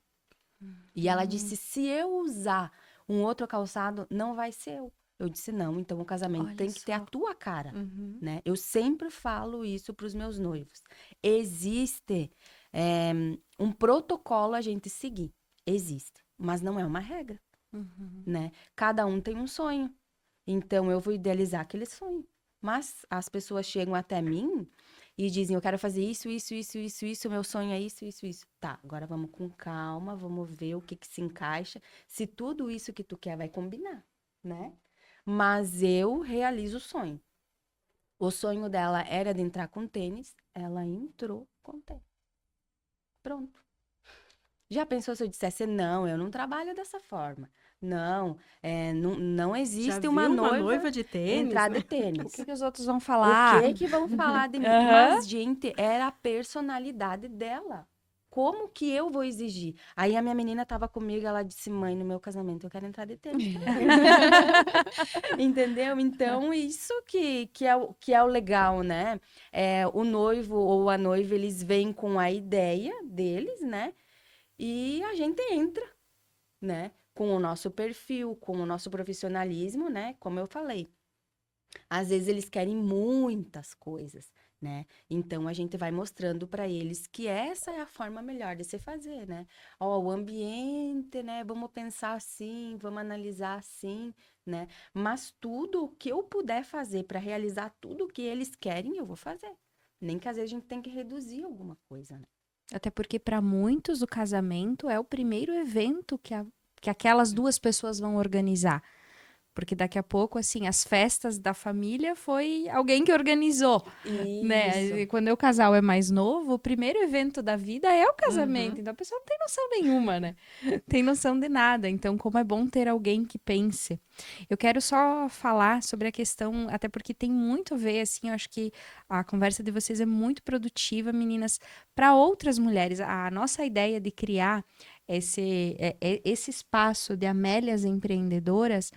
E ela disse: se eu usar um outro calçado, não vai ser eu. Eu disse: não, então o casamento Olha tem que ter a só. tua cara, Uhum. né? Eu sempre falo isso para os meus noivos. Existe um protocolo a gente seguir. Existe, mas não é uma regra, né? Cada um tem um sonho. Então eu vou idealizar aquele sonho. Mas as pessoas chegam até mim e dizem: eu quero fazer isso, meu sonho é isso. Tá, agora vamos com calma, vamos ver o que se encaixa. Se tudo isso que tu quer vai combinar, né? Mas eu realizo o sonho. O sonho dela era de entrar com tênis, ela entrou com tênis. Pronto. Já pensou se eu dissesse: não, eu não trabalho dessa forma. Não, não Já existe viu uma uma noiva noiva de tênis, entrar de né? O tênis. que os outros vão O falar? que vão falar de mim? Aham. Mas, gente, era a personalidade dela. Como que eu vou exigir? Aí a minha menina tava comigo, ela disse: mãe, no meu casamento eu quero entrar de tênis. Entendeu? Então, isso que é o legal, né? O noivo ou a noiva, eles vêm com a ideia deles, né? E a gente entra, né? Com o nosso perfil, com o nosso profissionalismo, né? Como eu falei. Às vezes eles querem muitas coisas, né? Então a gente vai mostrando para eles que essa é a forma melhor de se fazer, né? Ó, o ambiente, né? Vamos pensar assim, vamos analisar assim, né? Mas tudo o que eu puder fazer para realizar tudo o que eles querem, eu vou fazer. Nem que às vezes a gente tem que reduzir alguma coisa, né? Até porque para muitos o casamento é o primeiro evento que aquelas duas pessoas vão organizar. Porque daqui a pouco, assim, as festas da família foi alguém que organizou, né? Isso. E quando o casal é mais novo, o primeiro evento da vida é o casamento. Uhum. Então a pessoa não tem noção nenhuma, né? Tem noção de nada. Então, como é bom ter alguém que pense. Eu quero só falar sobre a questão, até porque tem muito a ver, assim, eu acho que a conversa de vocês é muito produtiva, meninas, para outras mulheres. A nossa ideia de criar esse espaço de Amélias Empreendedoras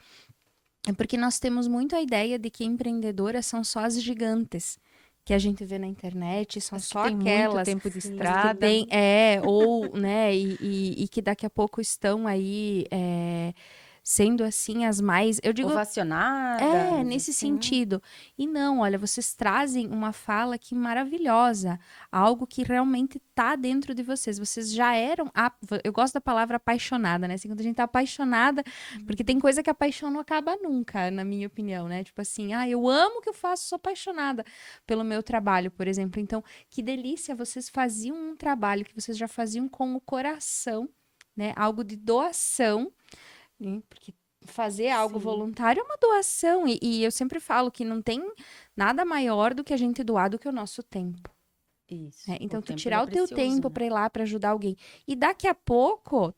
é porque nós temos muito a ideia de que empreendedoras são só as gigantes que a gente vê na internet, são As que só têm muito aquelas tempo de que estrada. tem, ou, né, e que daqui a pouco estão aí sendo assim as mais, eu digo, Ovacionadas. nesse assim. sentido. E não, olha, vocês trazem uma fala que maravilhosa, algo que realmente tá dentro de vocês. Vocês já eram, eu gosto da palavra apaixonada, né? Assim, quando a gente tá apaixonada, porque tem coisa que a paixão não acaba nunca, na minha opinião, né? Tipo assim, eu amo o que eu faço, sou apaixonada pelo meu trabalho, por exemplo. Então, que delícia, vocês faziam um trabalho que vocês já faziam com o coração, né? Algo de doação, né? Porque fazer algo Sim. voluntário é uma doação. E eu sempre falo que não tem nada maior do que a gente doar do que o nosso tempo. Isso. Né? Então, O tu tempo tirar ele o é teu precioso, tempo né? para ir lá para ajudar alguém. E daqui a pouco,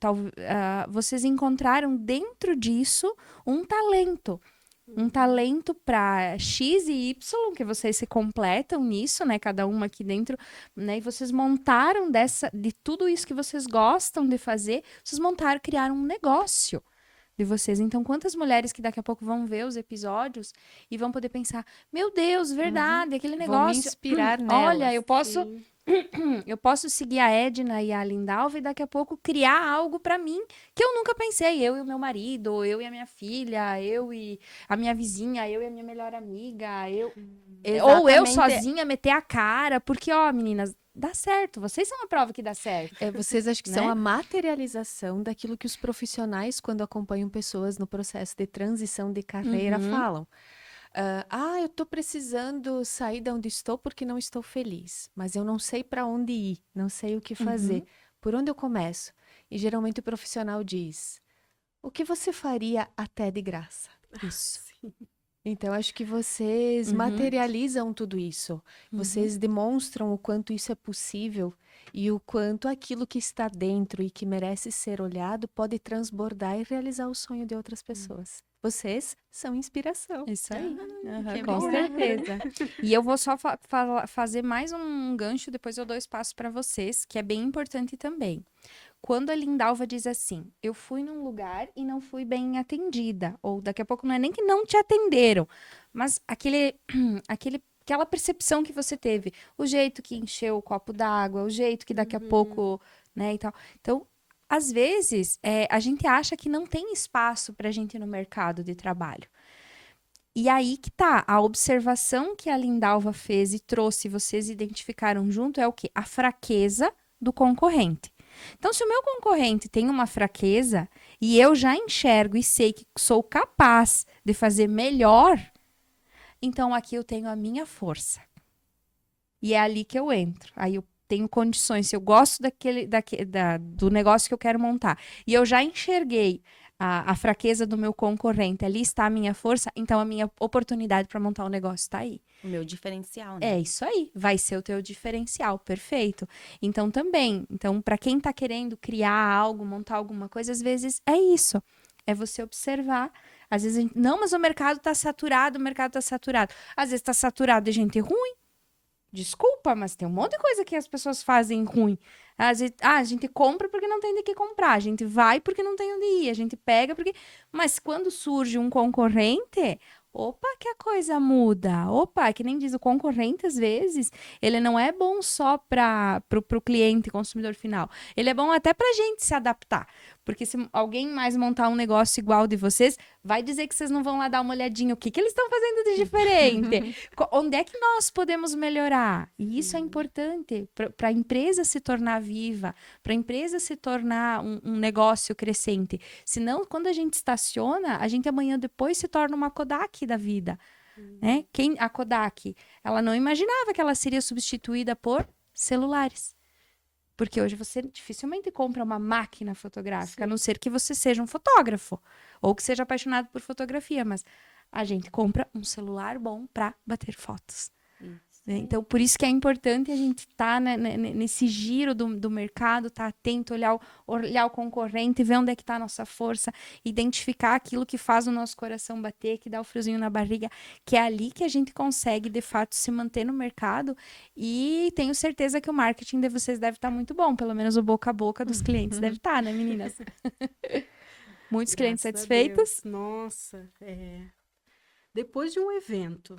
vocês encontraram dentro disso um talento. Um talento para X e Y, que vocês se completam nisso, né? Cada uma aqui dentro, né? E vocês montaram de tudo isso que vocês gostam de fazer, vocês montaram, criaram um negócio de vocês. Então, quantas mulheres que daqui a pouco vão ver os episódios e vão poder pensar, meu Deus, verdade, aquele Vou me negócio. inspirar Olha, nelas. Sim. eu posso seguir a Edna e a Lindalva e daqui a pouco criar algo pra mim que eu nunca pensei. Eu e o meu marido, ou eu e a minha filha, eu e a minha vizinha, eu e a minha melhor amiga, ou eu Exatamente. sozinha meter a cara, porque, ó, meninas, dá certo. Vocês são a prova que dá certo. Vocês acham que são Né? a materialização daquilo que os profissionais, quando acompanham pessoas no processo de transição de carreira, Uhum. falam. Eu estou precisando sair de onde estou porque não estou feliz, mas eu não sei para onde ir, não sei o que fazer. Por onde eu começo? E geralmente o profissional diz: o que você faria até de graça? Isso. Então, acho que vocês Uhum. materializam tudo isso. Vocês demonstram o quanto isso é possível e o quanto aquilo que está dentro e que merece ser olhado pode transbordar e realizar o sonho de outras pessoas. Vocês são inspiração. Isso aí. Aham, que com bom. certeza. E eu vou só fazer mais um gancho, depois eu dou espaço para vocês, que é bem importante também. Quando a Lindalva diz assim, eu fui num lugar e não fui bem atendida, ou daqui a pouco não é nem que não te atenderam, mas aquela percepção que você teve, o jeito que encheu o copo d'água, o jeito que daqui a pouco, né, e tal. Então, às vezes, a gente acha que não tem espaço pra gente ir no mercado de trabalho. E aí que tá, a observação que a Lindalva fez e trouxe, vocês identificaram junto, é o quê? A fraqueza do concorrente. Então, se o meu concorrente tem uma fraqueza e eu já enxergo e sei que sou capaz de fazer melhor, então aqui eu tenho a minha força. E é ali que eu entro. Aí eu tenho condições. Se eu gosto do negócio que eu quero montar e eu já enxerguei a fraqueza do meu concorrente, ali está a minha força, então a minha oportunidade para montar o negócio está aí. O meu diferencial, né? É isso aí, vai ser o teu diferencial, perfeito. Então também, para quem tá querendo criar algo, montar alguma coisa, às vezes é isso. É você observar. Às vezes, não, mas o mercado tá saturado, o mercado tá saturado. Às vezes tá saturado de gente ruim. Desculpa, mas tem um monte de coisa que as pessoas fazem ruim. Às vezes, a gente compra porque não tem de que comprar, a gente vai porque não tem onde ir, a gente pega porque... Mas quando surge um concorrente, opa, que a coisa muda. Opa, que nem diz o concorrente, às vezes, ele não é bom só para o cliente, consumidor final. Ele é bom até para a gente se adaptar. Porque se alguém mais montar um negócio igual de vocês, vai dizer que vocês não vão lá dar uma olhadinha. O que eles estão fazendo de diferente? Onde é que nós podemos melhorar? E isso é importante para a empresa se tornar viva, para a empresa se tornar um negócio crescente. Senão, quando a gente estaciona, a gente amanhã depois se torna uma Kodak da vida. Né? A Kodak, ela não imaginava que ela seria substituída por celulares. Porque hoje você dificilmente compra uma máquina fotográfica, a não ser que você seja um fotógrafo ou que seja apaixonado por fotografia, mas a gente compra um celular bom para bater fotos. Né? Então, por isso que é importante a gente estar nesse giro do mercado, estar atento, olhar o concorrente, ver onde é que está a nossa força, identificar aquilo que faz o nosso coração bater, que dá o friozinho na barriga, que é ali que a gente consegue, de fato, se manter no mercado. E tenho certeza que o marketing de vocês deve estar muito bom, pelo menos o boca a boca dos clientes deve estar, né, meninas? Muitos clientes Graças a satisfeitos? Deus. Nossa, depois de um evento,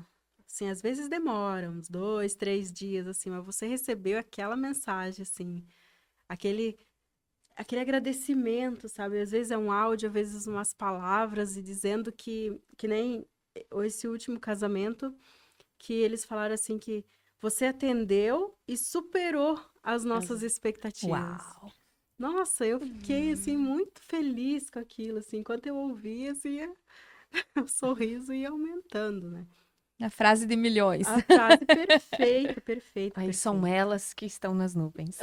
assim, às vezes demora uns 2, 3 dias, assim, mas você recebeu aquela mensagem, assim, aquele aquele agradecimento, sabe? Às vezes é um áudio, às vezes umas palavras, e dizendo que nem esse último casamento, que eles falaram assim que você atendeu e superou as nossas expectativas. Uau! Nossa, eu fiquei, assim, muito feliz com aquilo, assim, enquanto eu ouvia, assim, o sorriso ia aumentando, né? A frase de milhões. A frase perfeita, perfeita, Aí são perfeita. elas que estão nas nuvens.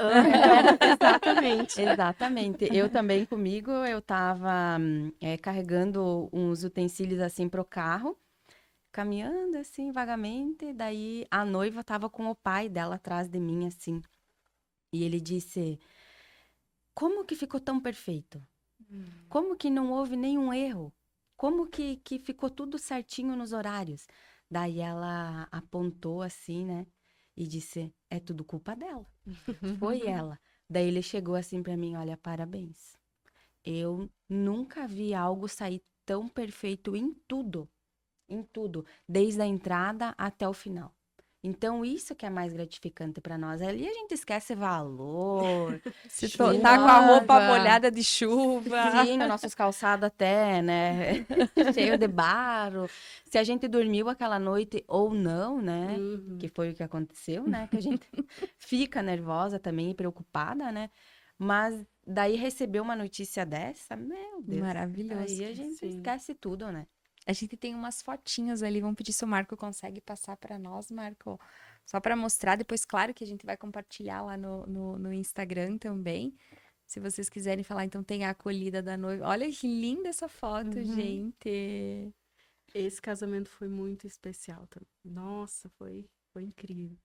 Exatamente. Exatamente. Eu também comigo, eu tava carregando uns utensílios assim pro carro, caminhando assim vagamente, daí a noiva tava com o pai dela atrás de mim assim. E ele disse: "Como que ficou tão perfeito? Como que não houve nenhum erro? Como que ficou tudo certinho nos horários?" Daí ela apontou assim, né? E disse: "É tudo culpa dela. Foi ela." Daí ele chegou assim pra mim: "Olha, parabéns. Eu nunca vi algo sair tão perfeito em tudo, desde a entrada até o final." Então, isso que é mais gratificante para nós. Ali a gente esquece valor, Se chuva. tá com a roupa molhada de chuva. Sim, os nossos calçados até, né? Cheio de barro. Se a gente dormiu aquela noite ou não, né? Uhum. Que foi o que aconteceu, né? Que a gente fica nervosa também e preocupada, né? Mas daí receber uma notícia dessa, meu Deus. Maravilhoso. Aí a gente Sim. esquece tudo, né? A gente tem umas fotinhas ali, vamos pedir se o Marco consegue passar para nós, Marco. Só para mostrar, depois, claro que a gente vai compartilhar lá no Instagram também. Se vocês quiserem falar, então tem a acolhida da noiva. Olha que linda essa foto, gente. Esse casamento foi muito especial também. Nossa, foi incrível.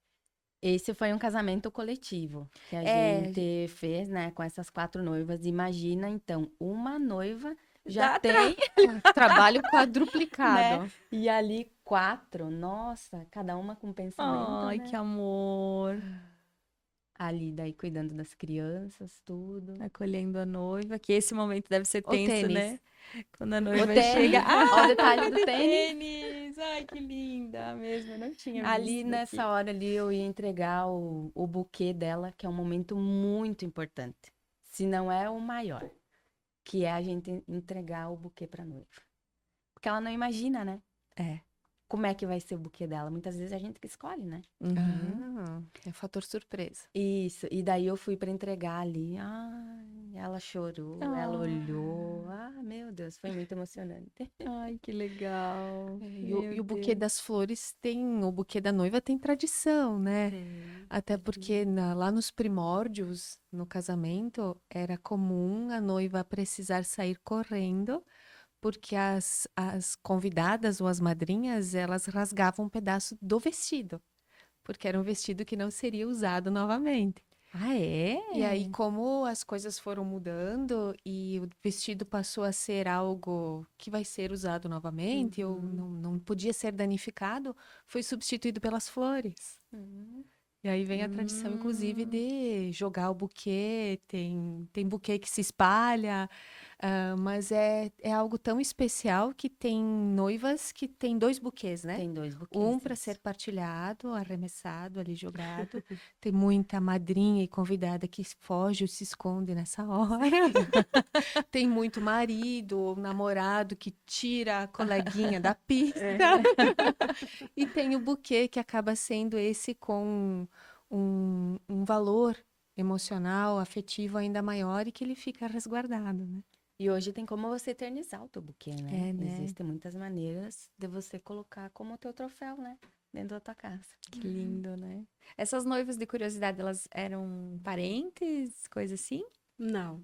Esse foi um casamento coletivo que a É. gente fez, né? Com essas 4 noivas. Imagina, então, uma noiva Dá já tem, Trabalho quadruplicado. né? E ali 4, nossa, cada uma com pensamento, Ai, né? que amor. Ali, daí cuidando das crianças, tudo. Acolhendo a noiva, que esse momento deve ser O tenso, tênis. né? Quando a noiva tênis. chega. Ó o detalhe do de tênis. Ai, que linda mesmo. Eu não tinha Ali, visto nessa aqui. hora ali, eu ia entregar o buquê dela, que é um momento muito importante. Se não é o maior, que é a gente entregar o buquê pra noiva. Porque ela não imagina, né? É. Como é que vai ser o buquê dela. Muitas vezes é a gente que escolhe, né? Uhum. É fator surpresa. Isso. E daí eu fui pra entregar ali. Ai, ela chorou, ela olhou. Ah, meu Deus, foi muito emocionante. Ai, que legal. E o buquê das flores tem, o buquê da noiva tem tradição, né? Até porque lá nos primórdios, no casamento, era comum a noiva precisar sair correndo, porque as convidadas ou as madrinhas, elas rasgavam um pedaço do vestido, porque era um vestido que não seria usado novamente. Ah, é? E aí, como as coisas foram mudando e o vestido passou a ser algo que vai ser usado novamente, ou não podia ser danificado, foi substituído pelas flores. E aí vem a tradição, inclusive, de jogar o buquê, tem buquê que se espalha, mas é algo tão especial que tem noivas que tem 2 buquês, né? Tem 2 buquês. Um para isso. ser partilhado, arremessado, ali jogado. Tem muita madrinha e convidada que foge ou se esconde nessa hora. Tem muito marido ou namorado que tira a coleguinha da pista. E tem o buquê que acaba sendo esse com um valor emocional, afetivo ainda maior e que ele fica resguardado, né? E hoje tem como você eternizar o teu buquê, né? É, né? Existem muitas maneiras de você colocar como teu troféu, né? Dentro da tua casa. Que lindo, né? Essas noivas de curiosidade, elas eram parentes, coisa assim? Não.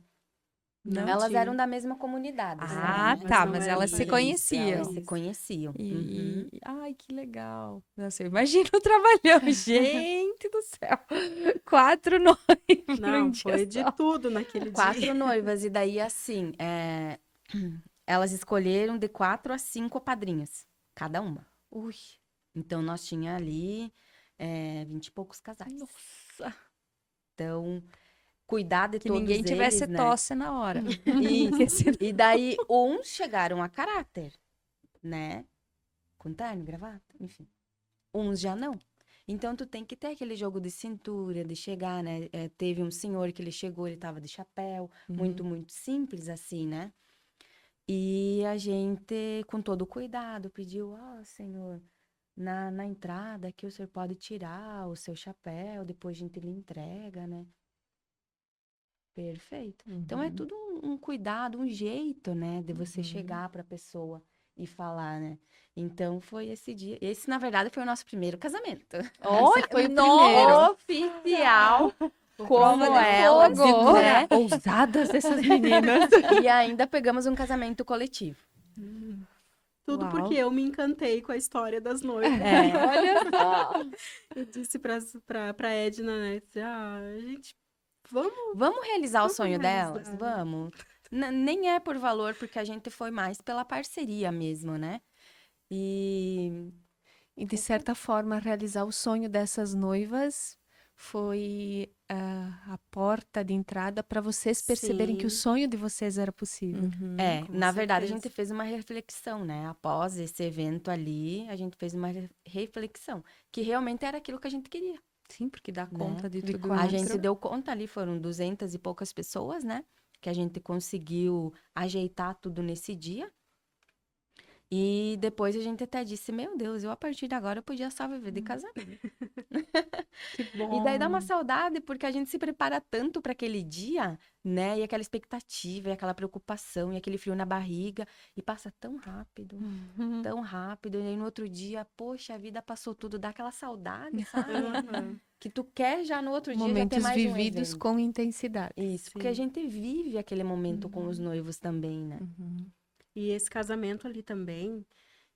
Não Elas tinha. eram da mesma comunidade, Ah, sabe? tá, não mas eram elas se parentes. conheciam. Elas se conheciam. Uhum. Ai, que legal. Nossa, eu imagino o trabalhão. Gente do céu. 4 noivos num Não, dia foi de só. tudo naquele dia. 4 noivas, e daí assim, elas escolheram de 4 a 5 padrinhos, cada uma. Ui, Então nós tinha ali 20 e poucos casais. Nossa. Então, cuidar de Que todos ninguém tivesse eles, né? tosse na hora. Isso. E daí, uns chegaram a caráter, né? Com terno, gravata, enfim. Uns já não. Então, tu tem que ter aquele jogo de cintura, de chegar, né? Teve um senhor que ele chegou, ele tava de chapéu, muito simples assim, né? E a gente, com todo cuidado, pediu, senhor, na entrada aqui o senhor pode tirar o seu chapéu, depois a gente lhe entrega, né? Perfeito. Então, é tudo um cuidado, um jeito, né? De você chegar pra pessoa e falar, né? Então, foi esse dia. Esse, na verdade, foi o nosso primeiro casamento. Olha, foi o Nossa, primeiro. oficial, Prova como de elas, fogo. né? Ousadas essas meninas. E ainda pegamos um casamento coletivo. Tudo Uau. porque eu me encantei com a história das noivas. Olha só. Eu disse pra Edna, né? Disse, gente, vamos. Vamos realizar o Vamos sonho realizar. delas? Vamos. Nem é por valor, porque a gente foi mais pela parceria mesmo, né? E E, de certa forma, realizar o sonho dessas noivas foi a porta de entrada para vocês perceberem que o Sim. sonho de vocês era possível. Com na verdade, a certeza. gente fez uma reflexão, né? Após esse evento ali, a gente fez uma reflexão, que realmente era aquilo que a gente queria. Sim, porque dá Né? conta de De tudo quatro. A gente isso. deu conta ali, foram 200 e poucas pessoas, né? Que a gente conseguiu ajeitar tudo nesse dia. E depois a gente até disse, meu Deus, eu a partir de agora eu podia só viver de casamento. Que bom. E daí dá uma saudade, porque a gente se prepara tanto para aquele dia, né? E aquela expectativa, e aquela preocupação, e aquele frio na barriga, e passa tão rápido, tão rápido. E aí no outro dia, poxa, a vida passou tudo, dá aquela saudade, sabe? Aham. Que tu quer já no outro dia já ter Momentos mais um vividos evento. com intensidade. Isso, porque a Sim. gente vive aquele momento com os noivos também, né? E esse casamento ali também,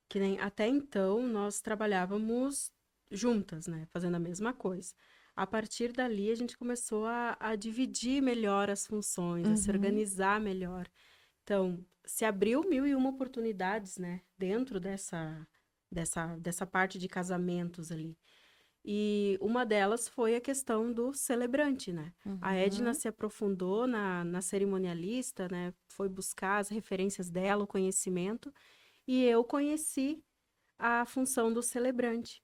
que nem até então nós trabalhávamos juntas, né? Fazendo a mesma coisa. A partir dali, a gente começou a dividir melhor as funções, a se organizar melhor. Então, se abriu 1001 oportunidades, né? Dentro dessa parte de casamentos ali. E uma delas foi a questão do celebrante, né? A Edna se aprofundou na cerimonialista, né? Foi buscar as referências dela, o conhecimento. E eu conheci a função do celebrante.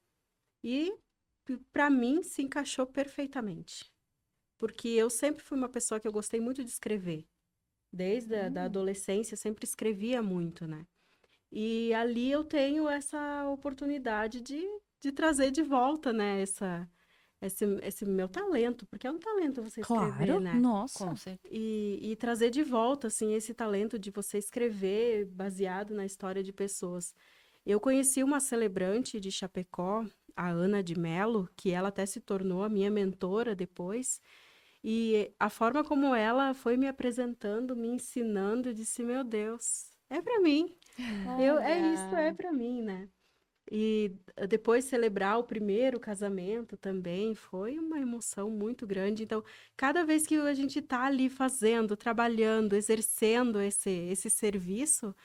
E, para mim, se encaixou perfeitamente. Porque eu sempre fui uma pessoa que eu gostei muito de escrever. Desde a da adolescência, sempre escrevia muito, né? E ali eu tenho essa oportunidade de trazer de volta, né? Esse meu talento. Porque é um talento você escrever, Claro, né? nossa. Com certeza. E trazer de volta, assim, esse talento de você escrever baseado na história de pessoas. Eu conheci uma celebrante de Chapecó, a Ana de Mello, que ela até se tornou a minha mentora depois. E a forma como ela foi me apresentando, me ensinando, eu disse, meu Deus, é para mim. É para mim, né? E depois celebrar o primeiro casamento também foi uma emoção muito grande. Então, cada vez que a gente está ali fazendo, trabalhando, exercendo esse serviço,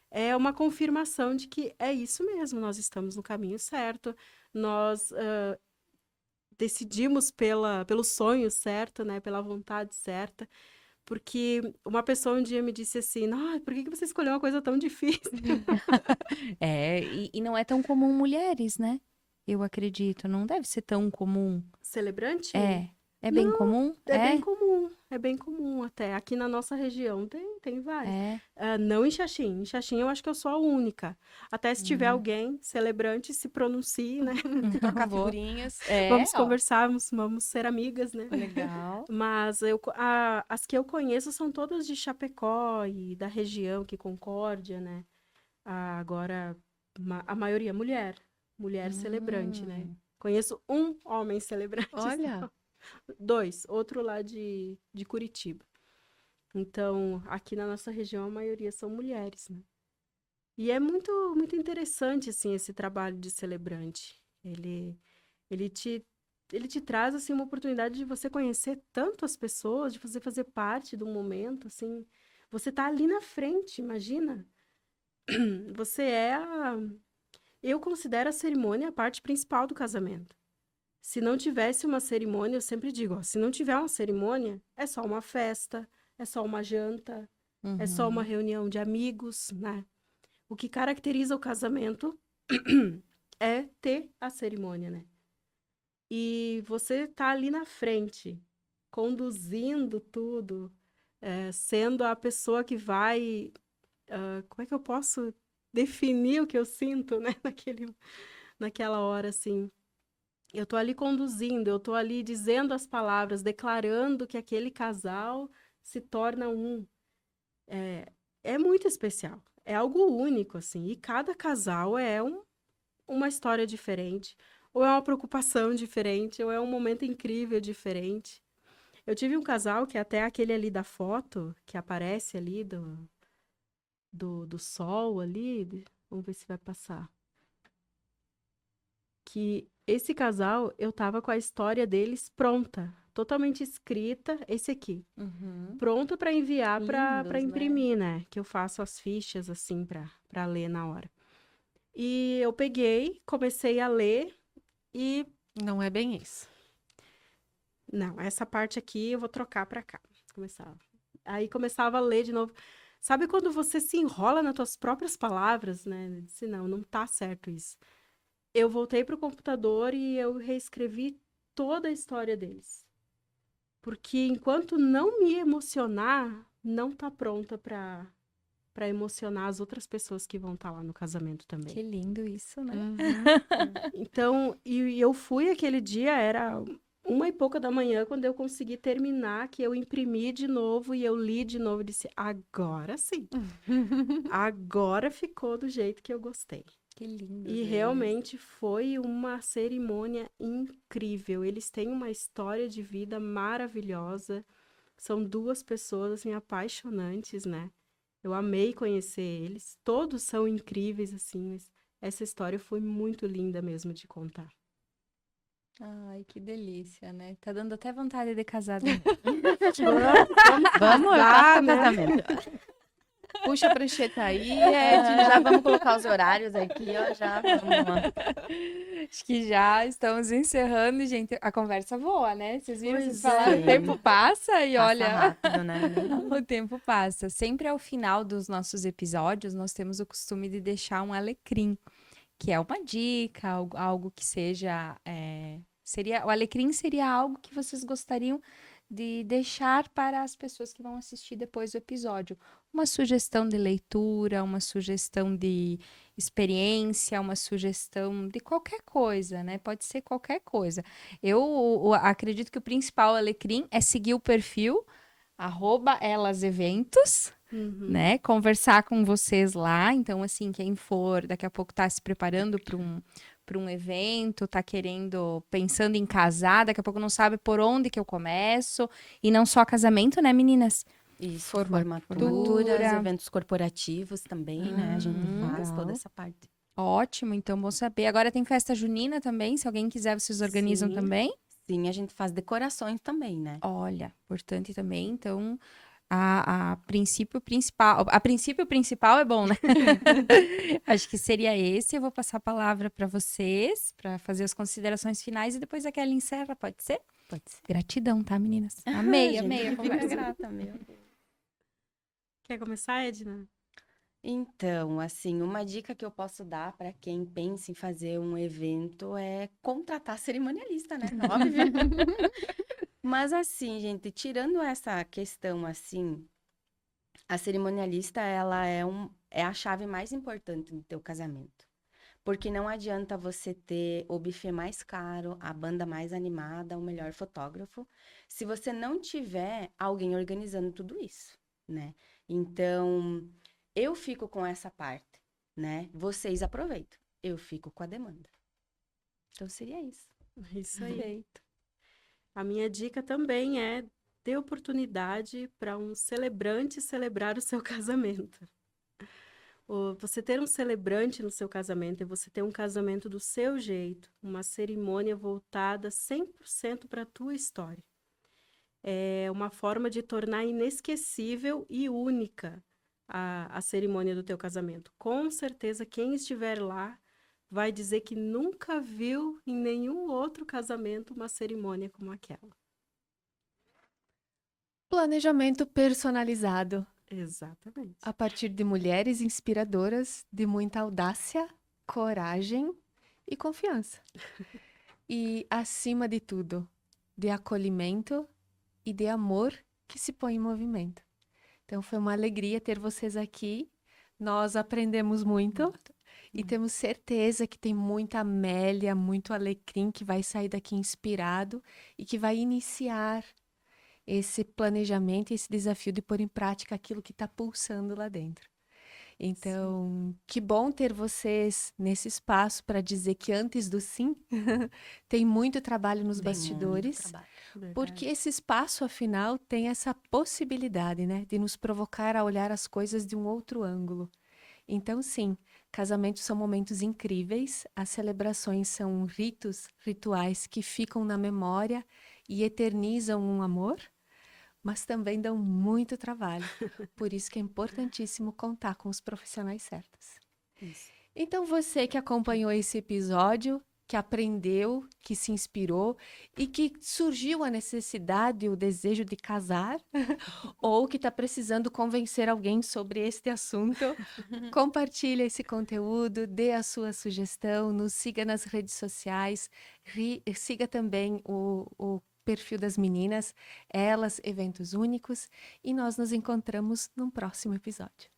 é uma confirmação de que é isso mesmo, nós estamos no caminho certo, nós decidimos pelo sonho certo, né? Pela vontade certa. Porque uma pessoa um dia me disse assim, por que você escolheu uma coisa tão difícil? E não é tão comum mulheres, né? Eu acredito. Não deve ser tão comum. Celebrante? É bem comum? É bem comum até. Aqui na nossa região tem vários. É. Não em Xaxim. Em Xaxim eu acho que eu sou a única. Até se tiver alguém celebrante, se pronuncie, né? Trocar Vou- figurinhas. Vamos ó. conversar, vamos ser amigas, né? Legal. Mas as que eu conheço são todas de Chapecó e da região, que Concórdia, né? Agora, a maioria mulher. Mulher celebrante, né? Conheço um homem celebrante. Olha. 2, outro lá de Curitiba. Então, aqui na nossa região, a maioria são mulheres, né? E é muito, muito interessante, assim, esse trabalho de celebrante. Ele te traz, assim, uma oportunidade de você conhecer tanto as pessoas, de você fazer parte do momento, assim. Você tá ali na frente, imagina. Você eu considero a cerimônia a parte principal do casamento. Se não tivesse uma cerimônia, eu sempre digo, ó, se não tiver uma cerimônia, é só uma festa, é só uma janta, é só uma reunião de amigos, né? O que caracteriza o casamento é ter a cerimônia, né? e você tá ali na frente, conduzindo tudo, sendo a pessoa que vai, como é que eu posso definir o que eu sinto, né, naquela hora, assim. Eu tô ali conduzindo, eu tô ali dizendo as palavras, declarando que aquele casal se torna um. É muito especial, é algo único, assim, e cada casal é uma história diferente, ou é uma preocupação diferente, ou é um momento incrível diferente. Eu tive um casal que até aquele ali da foto, que aparece ali do sol ali, vamos ver se vai passar. Que esse casal, eu tava com a história deles pronta, totalmente escrita, esse aqui, pronto para enviar para Lindos, né? imprimir, né? Que eu faço as fichas assim para ler na hora. E eu peguei, comecei a ler e Não é bem isso. não, essa parte aqui eu vou trocar para cá. Começava. Aí começava a ler de novo. Sabe quando você se enrola nas tuas próprias palavras, né? Eu disse, não tá certo isso. Eu voltei pro computador e eu reescrevi toda a história deles. Porque enquanto não me emocionar, não tá pronta para emocionar as outras pessoas que vão estar lá no casamento também. Que lindo isso, né? Então, e eu fui aquele dia, era 1h pouca da manhã, quando eu consegui terminar, que eu imprimi de novo e eu li de novo e disse, agora sim. Agora ficou do jeito que eu gostei. Que lindo. E realmente foi uma cerimônia incrível. Eles têm uma história de vida maravilhosa. São 2 pessoas, assim, apaixonantes, né? Eu amei conhecer eles. Todos são incríveis, assim, mas essa história foi muito linda mesmo de contar. Ai, que delícia, né? Tá dando até vontade de casar. Vamos casar, para o né? casamento. Puxa a prancheta aí, Ed. Já vamos colocar os horários aqui, ó, já vamos lá. Acho que já estamos encerrando, gente. A conversa voa, né? Vocês viram, vocês Pois falaram, é. o tempo passa e Passa olha, rápido, né? o tempo passa. Sempre ao final dos nossos episódios, nós temos o costume de deixar um alecrim, que é uma dica, algo que seja, o alecrim seria algo que vocês gostariam de deixar para as pessoas que vão assistir depois do episódio. Uma sugestão de leitura, uma sugestão de experiência, uma sugestão de qualquer coisa, né? Pode ser qualquer coisa. Eu acredito que o principal alecrim é seguir o perfil @elaseventos, né? Conversar com vocês lá. Então, assim, quem for, daqui a pouco tá se preparando para um evento, tá pensando em casar, daqui a pouco não sabe por onde que eu começo. E não só casamento, né, meninas? Isso, Formatura. formaturas, eventos corporativos também, né? A gente faz toda legal. essa parte. Ótimo, então bom saber. Agora tem festa junina também, se alguém quiser, vocês organizam Sim. também? Sim, a gente faz decorações também, né? Olha, importante também, então... A princípio principal é bom, né? Acho que seria esse. Eu vou passar a palavra para vocês, para fazer as considerações finais e depois a Kelly encerra, pode ser? Pode ser. Gratidão, tá, meninas? Amei Gente, a fica conversa. grata, meu. Quer começar, Edna? Então, assim, uma dica que eu posso dar para quem pensa em fazer um evento é contratar cerimonialista, né? Óbvio. Mas assim, gente, tirando essa questão assim, a cerimonialista, ela é a chave mais importante do teu casamento. Porque não adianta você ter o buffet mais caro, a banda mais animada, o melhor fotógrafo, se você não tiver alguém organizando tudo isso, né? Então, eu fico com essa parte, né? Vocês aproveitam. Eu fico com a demanda. Então, seria isso. Isso aí. Perfeito. A minha dica também é dê oportunidade para um celebrante celebrar o seu casamento. Você ter um celebrante no seu casamento é você ter um casamento do seu jeito, uma cerimônia voltada 100% para a tua história. É uma forma de tornar inesquecível e única a cerimônia do teu casamento. Com certeza, quem estiver lá vai dizer que nunca viu em nenhum outro casamento uma cerimônia como aquela. Planejamento personalizado Exatamente. a partir de mulheres inspiradoras de muita audácia, coragem e confiança. e, acima de tudo, de acolhimento e de amor que se põe em movimento. Então, foi uma alegria ter vocês aqui. Nós aprendemos muito e temos certeza que tem muita Amélia, muito alecrim que vai sair daqui inspirado e que vai iniciar esse planejamento, esse desafio de pôr em prática aquilo que está pulsando lá dentro. Então, que bom ter vocês nesse espaço para dizer que antes do sim, tem muito trabalho nos bastidores, porque esse espaço, afinal, tem essa possibilidade, né, de nos provocar a olhar as coisas de um outro ângulo. Então, sim, casamentos são momentos incríveis, as celebrações são rituais que ficam na memória e eternizam um amor, mas também dão muito trabalho. Por isso que é importantíssimo contar com os profissionais certos. Isso. Então, você que acompanhou esse episódio, que aprendeu, que se inspirou e que surgiu a necessidade, o desejo de casar, ou que está precisando convencer alguém sobre este assunto, compartilhe esse conteúdo, dê a sua sugestão, nos siga nas redes sociais, siga também o perfil das meninas, elas, Eventos Únicos, e nós nos encontramos num próximo episódio.